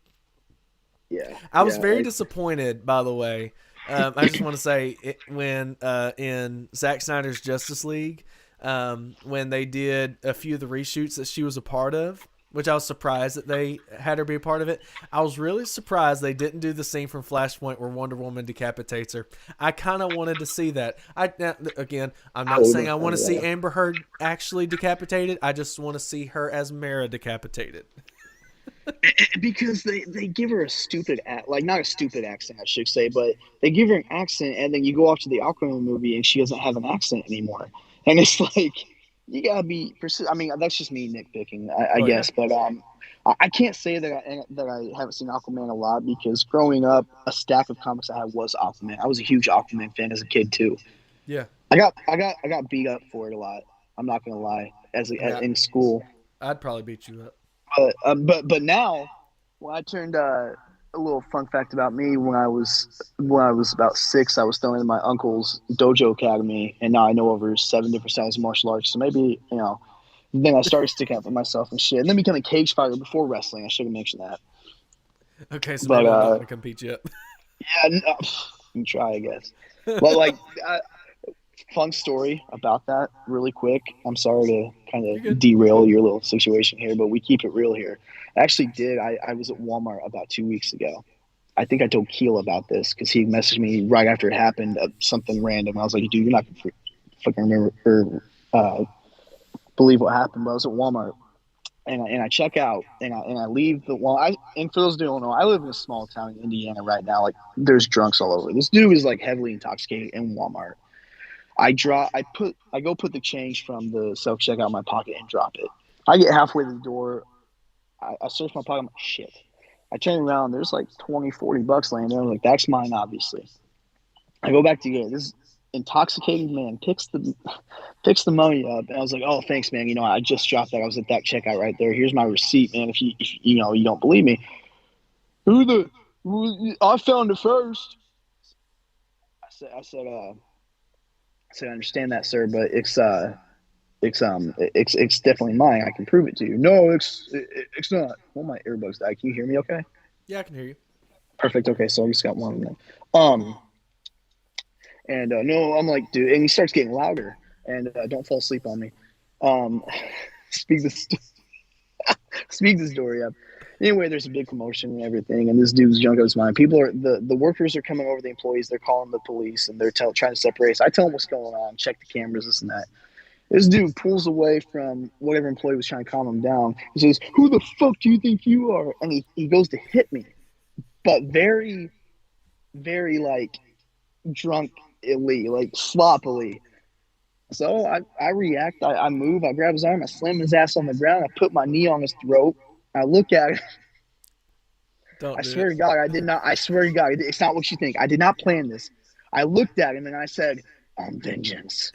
Yeah. I was Yeah. very disappointed, by the way. I just want to say when in Zack Snyder's Justice League, when they did a few of the reshoots that she was a part of, which I was surprised that they had her be a part of it. I was really surprised they didn't do the scene from Flashpoint where Wonder Woman decapitates her. I kind of wanted to see that. Again, I'm not saying I want to see Amber Heard actually decapitated. I just want to see her as Mara decapitated. Because they give her a stupid like not a stupid accent I should say, but they give her an accent and then you go watch the Aquaman movie and she doesn't have an accent anymore, and it's like you gotta be I mean that's just me nitpicking I guess, but I can't say that I haven't seen Aquaman a lot because growing up a stack of comics I had was Aquaman. I was a huge Aquaman fan as a kid too. Yeah, I got beat up for it a lot. I'm not gonna lie in school. I'd probably beat you up. But now, when I turned a little fun fact about me, when I was about 6, I was thrown in my uncle's dojo academy, and now I know over 7 different styles of martial arts. So maybe then I started sticking up for myself and shit, and then become a cage fighter before wrestling. I should have mentioned that. Okay, so But maybe I'm not going to come beat you up. yeah, no, you try, I guess. But like, fun story about that, really quick. I'm sorry to kind of derail your little situation here, but we keep it real here. I actually did. I was at Walmart about 2 weeks ago. I think I told Keel about this because he messaged me right after it happened, something random. I was like, dude, you're not going to fucking remember or believe what happened. But I was at Walmart and I check out and I leave the Walmart. And for those who don't know, I live in a small town in Indiana right now. Like, there's drunks all over. This dude is like heavily intoxicated in Walmart. I go put the change from the self checkout in my pocket and drop it. I get halfway to the door. I search my pocket. I'm like, shit. I turn around. There's like $20-$40 laying there. I'm like, that's mine, obviously. I go back to get it. This intoxicated man picks the money up, and I was like, oh, thanks, man. I just dropped that. I was at that checkout right there. Here's my receipt, man. If you don't believe me, I found it first. I said, I understand that, sir, but it's definitely mine. I can prove it to you. No, it's not. Well, my earbuds died. Can you hear me? Okay. Yeah, I can hear you. Perfect. Okay, so I just got one of them. And no, I'm like, dude, and he starts getting louder. And don't fall asleep on me. Speak this story up. Anyway, there's a big commotion and everything, and this dude's drunk out of his mind. People are the workers are coming over the employees. They're calling the police, and they're trying to separate us. I tell them what's going on, check the cameras, this and that. This dude pulls away from whatever employee was trying to calm him down. He says, "Who the fuck do you think you are?" And he goes to hit me, but very, very like drunkenly, like sloppily. So I react. I move. I grab his arm. I slam his ass on the ground. I put my knee on his throat. I look at him. I swear to God, I did not. I swear to God, it's not what you think. I did not plan this. I looked at him and I said, "On vengeance."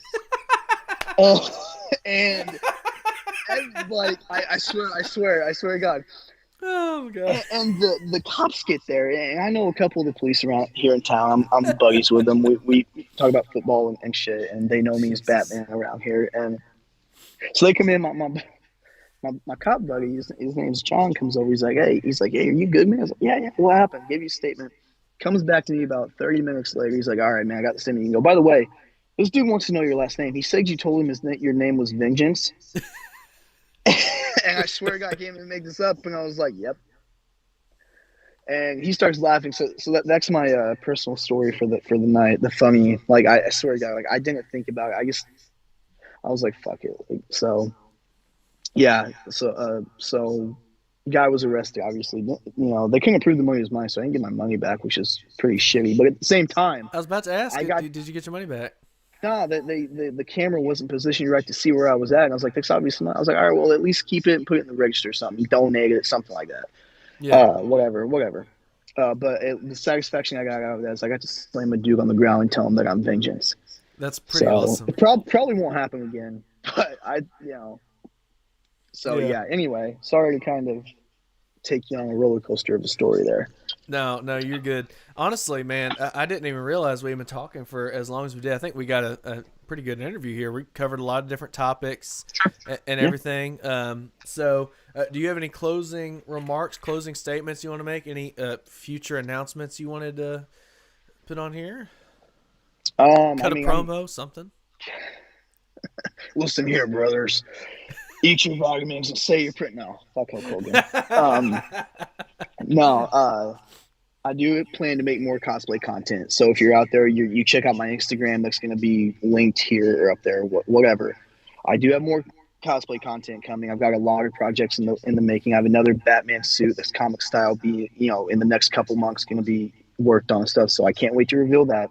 And like I swear to God. Oh my God. And the cops get there, and I know a couple of the police around here in town. I'm buddies with them. We talk about football and shit, and they know me as Batman around here. And so they come in. My cop buddy, his name's John, comes over. He's like, "Hey, are you good, man?" I was like, "Yeah. What happened?" Gave you a statement. Comes back to me about 30 minutes later. He's like, "All right, man, I got the statement." You can go. By the way, this dude wants to know your last name. He said you told him your name was Vengeance. And I swear to God, I can't even make this up. And I was like, "Yep." And he starts laughing. So that's my personal story for the night. The funny, like I swear to God, like I didn't think about it. I was like, "Fuck it." Like, so. Yeah, so guy was arrested, obviously. They couldn't prove the money was mine, so I didn't get my money back, which is pretty shitty. But at the same time, I was about to ask, did you get your money back? nah, the camera wasn't positioned right to see where I was at. And I was like, that's obviously not. I was like, all right, well, at least keep it and put it in the register or something. Donate it, something like that. Yeah, Whatever. The satisfaction I got out of that is I got to slam a dude on the ground and tell him that I'm vengeance. that's pretty So awesome. it probably won't happen again. But So Yeah. yeah. Anyway, sorry to kind of take you on a roller coaster of a story there. No, you're good. Honestly, man, I didn't even realize we've been talking for as long as we did. I think we got a pretty good interview here. We covered a lot of different topics and Yeah. everything. So, do you have any closing remarks, closing statements you want to make? Any future announcements you wanted to put on here? Cut a promo, something? Listen here, brothers. Eat your vitamins and say your print. No, fuck Hulk Hogan. No, I do plan to make more cosplay content. So if you're out there, you check out my Instagram. That's going to be linked here or up there, whatever. I do have more cosplay content coming. I've got a lot of projects in the making. I have another Batman suit that's comic style. In the next couple months going to be worked on and stuff. So I can't wait to reveal that.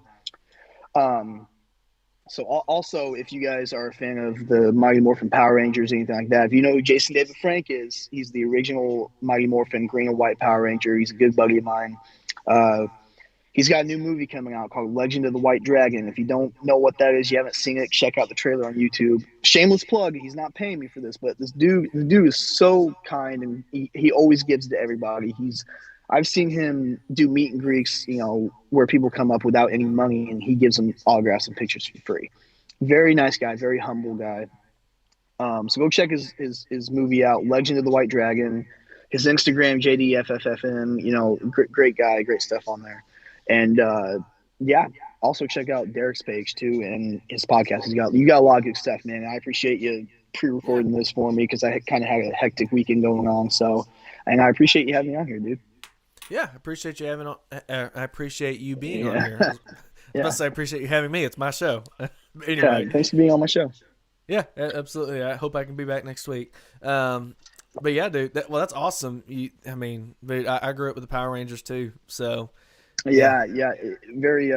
So also, if you guys are a fan of the Mighty Morphin Power Rangers, anything like that, if you know who Jason David Frank is, he's the original Mighty Morphin Green and White Power Ranger. He's a good buddy of mine. He's got a new movie coming out called Legend of the White Dragon. If you don't know what that is, you haven't seen it, check out the trailer on YouTube. Shameless plug. He's not paying me for this, but the dude is so kind, and he always gives to everybody. I've seen him do meet and greets, where people come up without any money, and he gives them autographs and pictures for free. Very nice guy, very humble guy. So go check his movie out, Legend of the White Dragon. His Instagram, JDFFFM, great guy, great stuff on there. And also check out Derek's page too and his podcast. You got a lot of good stuff, man. I appreciate you pre-recording this for me because I kind of had a hectic weekend going on. So, and I appreciate you having me on here, dude. Yeah, I appreciate you having on. I appreciate you being on here. I appreciate you having me. It's my show. Anyway, thanks for being on my show. Yeah, absolutely. I hope I can be back next week. But yeah, dude. That's awesome. I grew up with the Power Rangers too. So yeah. Very.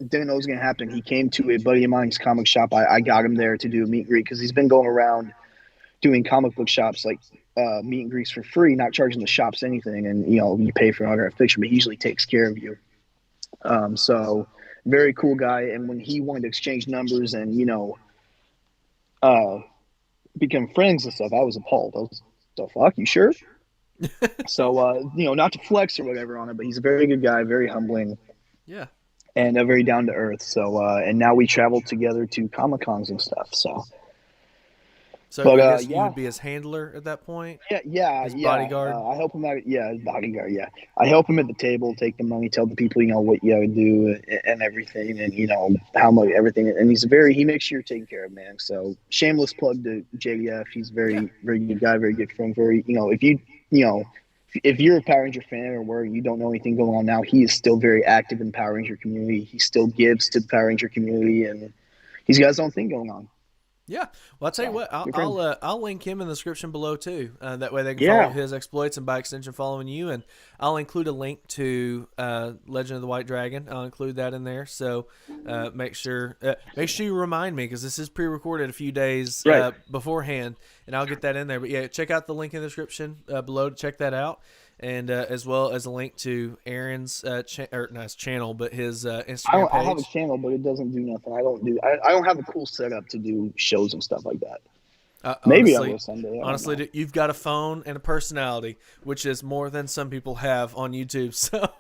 Didn't know it was gonna happen. He came to a buddy of mine's comic shop. I got him there to do a meet and greet because he's been going around doing comic book shops like meet and greets for free, not charging the shops anything, and you pay for an autograph picture, but he usually takes care of you. So very cool guy. And when he wanted to exchange numbers and become friends and stuff, I was appalled. I was, the fuck, you sure? So not to flex or whatever on it, but he's a very good guy, very humbling. Yeah. And very down to earth. So and now we travel together to Comic Cons and stuff. So I guess you would be his handler at that point? Yeah. Bodyguard? I help him out. Yeah, his bodyguard, yeah. I help him at the table, take the money, tell the people, what you gotta do and everything, and, how much everything. And he makes sure you're taken care of, man. So shameless plug to JDF. He's very good guy, very good friend. If you're a Power Ranger fan or where you don't know anything going on now, he is still very active in the Power Ranger community. He still gives to the Power Ranger community, and he's got his own thing going on. Yeah, well, I'll tell you what, I'll link him in the description below too. That way they can follow his exploits and by extension following you. And I'll include a link to Legend of the White Dragon. I'll include that in there. So make sure you remind me because this is pre-recorded a few days beforehand, and I'll get that in there. But yeah, check out the link in the description below to check that out. And as well as a link to Aaron's not his channel, but his Instagram page. I have a channel, but it doesn't do nothing. I don't have a cool setup to do shows and stuff like that. Maybe I will someday. Honestly, you've got a phone and a personality, which is more than some people have on YouTube. So,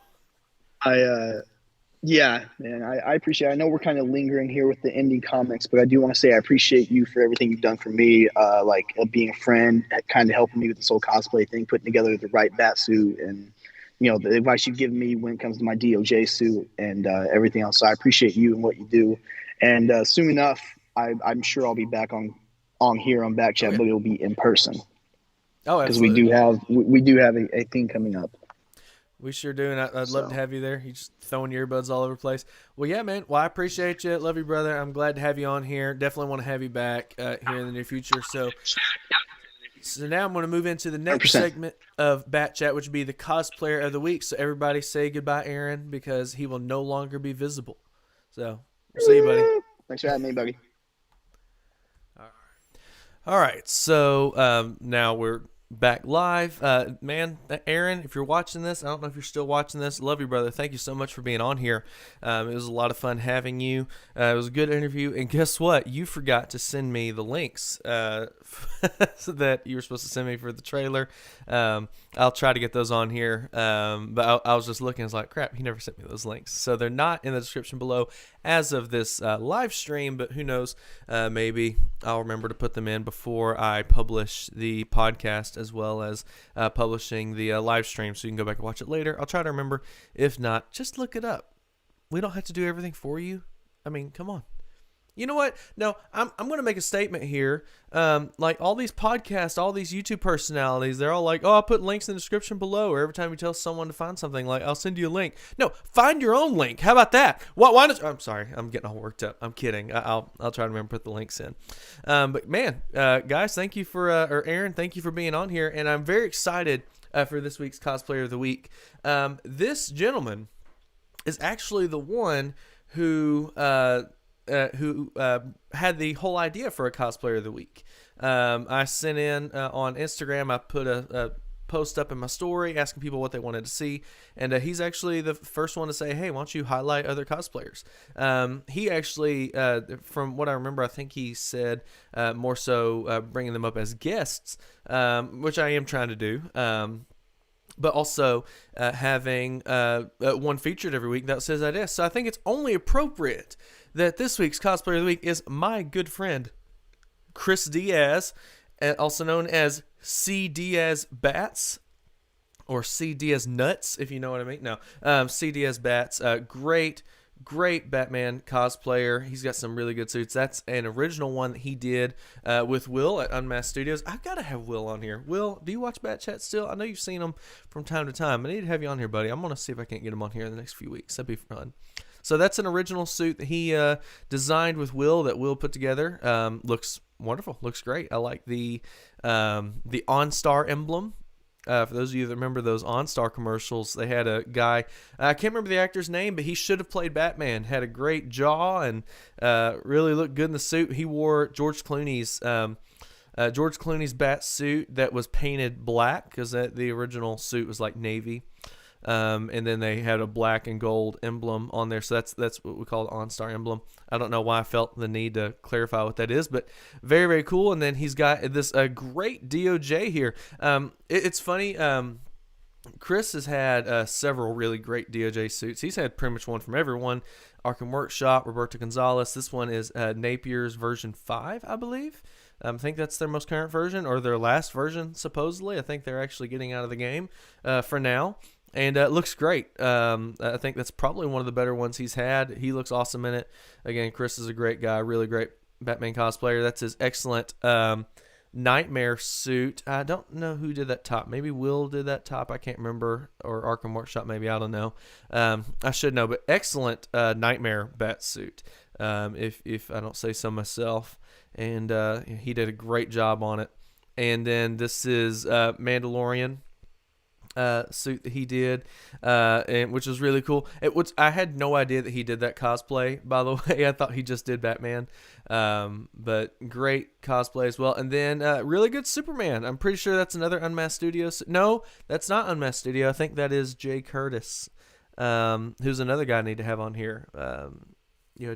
yeah, man, I appreciate it. I know we're kind of lingering here with the indie comics, but I do want to say I appreciate you for everything you've done for me, being a friend, kind of helping me with this whole cosplay thing, putting together the right bat suit, and, the advice you've given me when it comes to my DOJ suit and everything else. So I appreciate you and what you do. And soon enough, I'm sure I'll be back on here on BatChat, but it'll be in person. Oh, because absolutely. we do have a thing coming up. We sure do, and I'd love to have you there. You're just throwing earbuds all over the place. Well, yeah, man. Well, I appreciate you. Love you, brother. I'm glad to have you on here. Definitely want to have you back here in the near future. So now I'm going to move into the next 100%. segment of BatChat, which would be the cosplayer of the week. So everybody say goodbye, Aaron, because he will no longer be visible. So we'll see you, buddy. Thanks for having me, buddy. All right, so now we're back live. Man, Aaron, if you're watching this, I don't know if you're still watching this. Love you, brother. Thank you so much for being on here. It was a lot of fun having you. It was a good interview. And guess what? You forgot to send me the links that you were supposed to send me for the trailer. I'll try to get those on here. But I was just looking. I was like, crap, he never sent me those links. So they're not in the description below as of this live stream. But who knows? Maybe I'll remember to put them in before I publish the podcast, as well as publishing the live stream, so you can go back and watch it later. I'll try to remember. If not, just look it up. We don't have to do everything for you. I mean, come on. You know what? No, I'm going to make a statement here. Like all these podcasts, all these YouTube personalities, they're all like, oh, I'll put links in the description below. Or every time you tell someone to find something, like, I'll send you a link. No, find your own link. How about that? Why not? I'm sorry. I'm getting all worked up. I'm kidding. I'll try to remember to put the links in. But man, guys, thank you for, or Aaron, thank you for being on here. And I'm very excited for this week's Cosplayer of the Week. This gentleman is actually the one who had the whole idea for a Cosplayer of the Week. I sent in on Instagram, I put a post up in my story asking people what they wanted to see, and he's actually the first one to say, hey, why don't you highlight other cosplayers? He actually, from what I remember, I think he said more so bringing them up as guests, which I am trying to do. But also having one featured every week. That says that is. So I think it's only appropriate that this week's Cosplayer of the Week is my good friend, Chris Diaz, also known as C. Diaz Bats, or C. Diaz Nuts, if you know what I mean. No, C. Diaz Bats, great Batman cosplayer. He's got some really good suits. That's an original one that he did with Will at Unmasked Studios. I've got to have Will on here. Will, do you watch BatChat still? I know you've seen him from time to time. I need to have you on here, buddy. I'm going to see if I can't get him on here in the next few weeks. That'd be fun. So that's an original suit that he designed with Will, that Will put together. Looks wonderful. Looks great. I like the OnStar emblem. For those of you that remember those OnStar commercials, they had a guy, I can't remember the actor's name, but he should have played Batman. Had a great jaw and really looked good in the suit. He wore George Clooney's bat suit that was painted black, because the original suit was like navy. And then they had a black and gold emblem on there. So that's what we call the OnStar emblem. I don't know why I felt the need to clarify what that is, but very, very cool. And then he's got this great DOJ here. It's funny. Chris has had several really great DOJ suits. He's had pretty much one from everyone. Arkham Workshop, Roberto Gonzalez. This one is Napier's version 5, I believe. I think that's their most current version, or their last version, supposedly. I think they're actually getting out of the game for now. And it looks great. I think that's probably one of the better ones he's had. He looks awesome in it. Again, Chris is a great guy, really great Batman cosplayer. That's his excellent Nightmare suit. I don't know who did that top. Maybe Will did that top. I can't remember. Or Arkham Workshop, maybe. I don't know. I should know. But excellent Nightmare bat suit, if I don't say so myself. And he did a great job on it. And then this is Mandalorian suit that he did, and which was really cool. I had no idea that he did that cosplay, by the way. I thought he just did Batman, but great cosplay as well. And then really good Superman. I'm pretty sure that's another Unmasked Studio. No, that's not Unmasked Studio. I think that is Jay Curtis, who's another guy I need to have on here.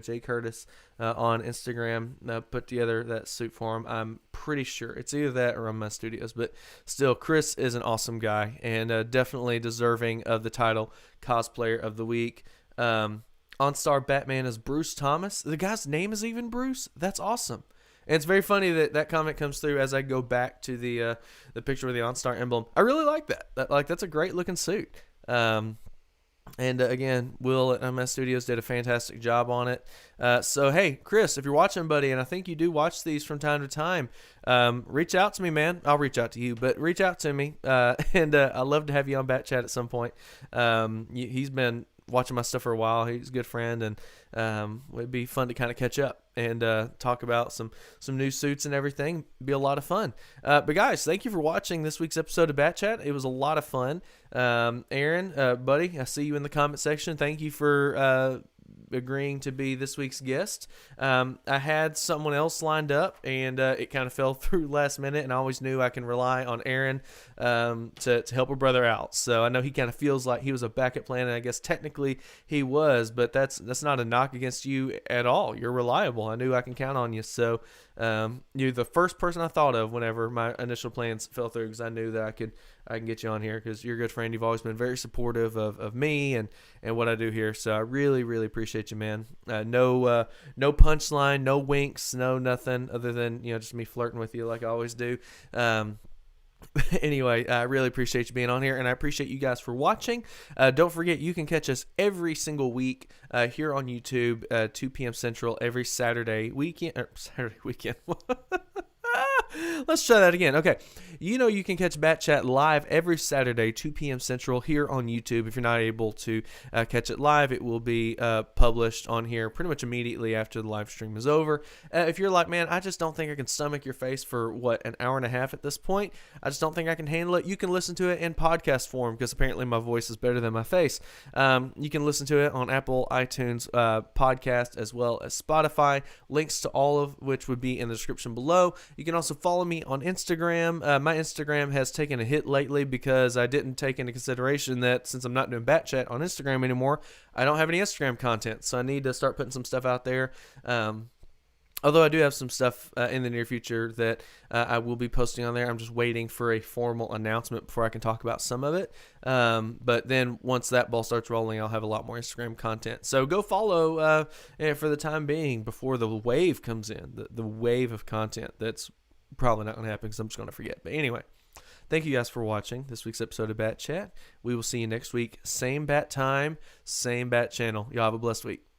Jay Curtis on Instagram put together that suit for him. I'm pretty sure it's either that or Unmasked Studios, but still, Chris is an awesome guy and definitely deserving of the title Cosplayer of the Week. OnStar Batman is Bruce Thomas. The guy's name is even Bruce. That's awesome. And it's very funny that comment comes through as I go back to the picture with the OnStar emblem. I really like that. That's a great looking suit. And again, Will at MS Studios did a fantastic job on it. So, hey, Chris, if you're watching, buddy, and I think you do watch these from time to time, reach out to me, man. I'll reach out to you, but reach out to me. And I'd love to have you on BatChat at some point. He's been watching my stuff for a while. He's a good friend, and it'd be fun to kind of catch up and talk about some new suits and everything. Be a lot of fun. But guys, thank you for watching this week's episode of BatChat. It was a lot of fun. Aaron, buddy, I see you in the comment section. Thank you for agreeing to be this week's guest. I had someone else lined up, and it kind of fell through last minute, and I always knew I can rely on Arron to help a brother out. So I know he kind of feels like he was a backup plan, and I guess technically he was, but that's not a knock against you at all. You're reliable. I knew I can count on you. So you're the first person I thought of whenever my initial plans fell through, because I knew that I can get you on here, because you're a good friend. You've always been very supportive of me and what I do here. So I really, really appreciate you, man. No punchline, no winks, no nothing other than, just me flirting with you like I always do. Anyway, I really appreciate you being on here, and I appreciate you guys for watching. Don't forget, you can catch us every single week here on YouTube, 2 p.m. Central, every Saturday weekend. Let's try that again. Okay. You can catch BatChat live every Saturday, 2 p.m. Central, here on YouTube. If you're not able to catch it live, it will be published on here pretty much immediately after the live stream is over. If you're like, man, I just don't think I can stomach your face for, an hour and a half at this point. I just don't think I can handle it. You can listen to it in podcast form, because apparently my voice is better than my face. You can listen to it on Apple, iTunes, podcast, as well as Spotify. Links to all of which would be in the description below. You can also follow me on Instagram. My Instagram has taken a hit lately because I didn't take into consideration that since I'm not doing BatChat on Instagram anymore, I don't have any Instagram content. So I need to start putting some stuff out there. Although I do have some stuff in the near future that I will be posting on there. I'm just waiting for a formal announcement before I can talk about some of it. But then once that ball starts rolling, I'll have a lot more Instagram content. So go follow for the time being before the wave comes in, the wave of content. That's probably not going to happen because I'm just going to forget. But anyway, thank you guys for watching this week's episode of BatChat. We will see you next week. Same bat time, same bat channel. Y'all have a blessed week.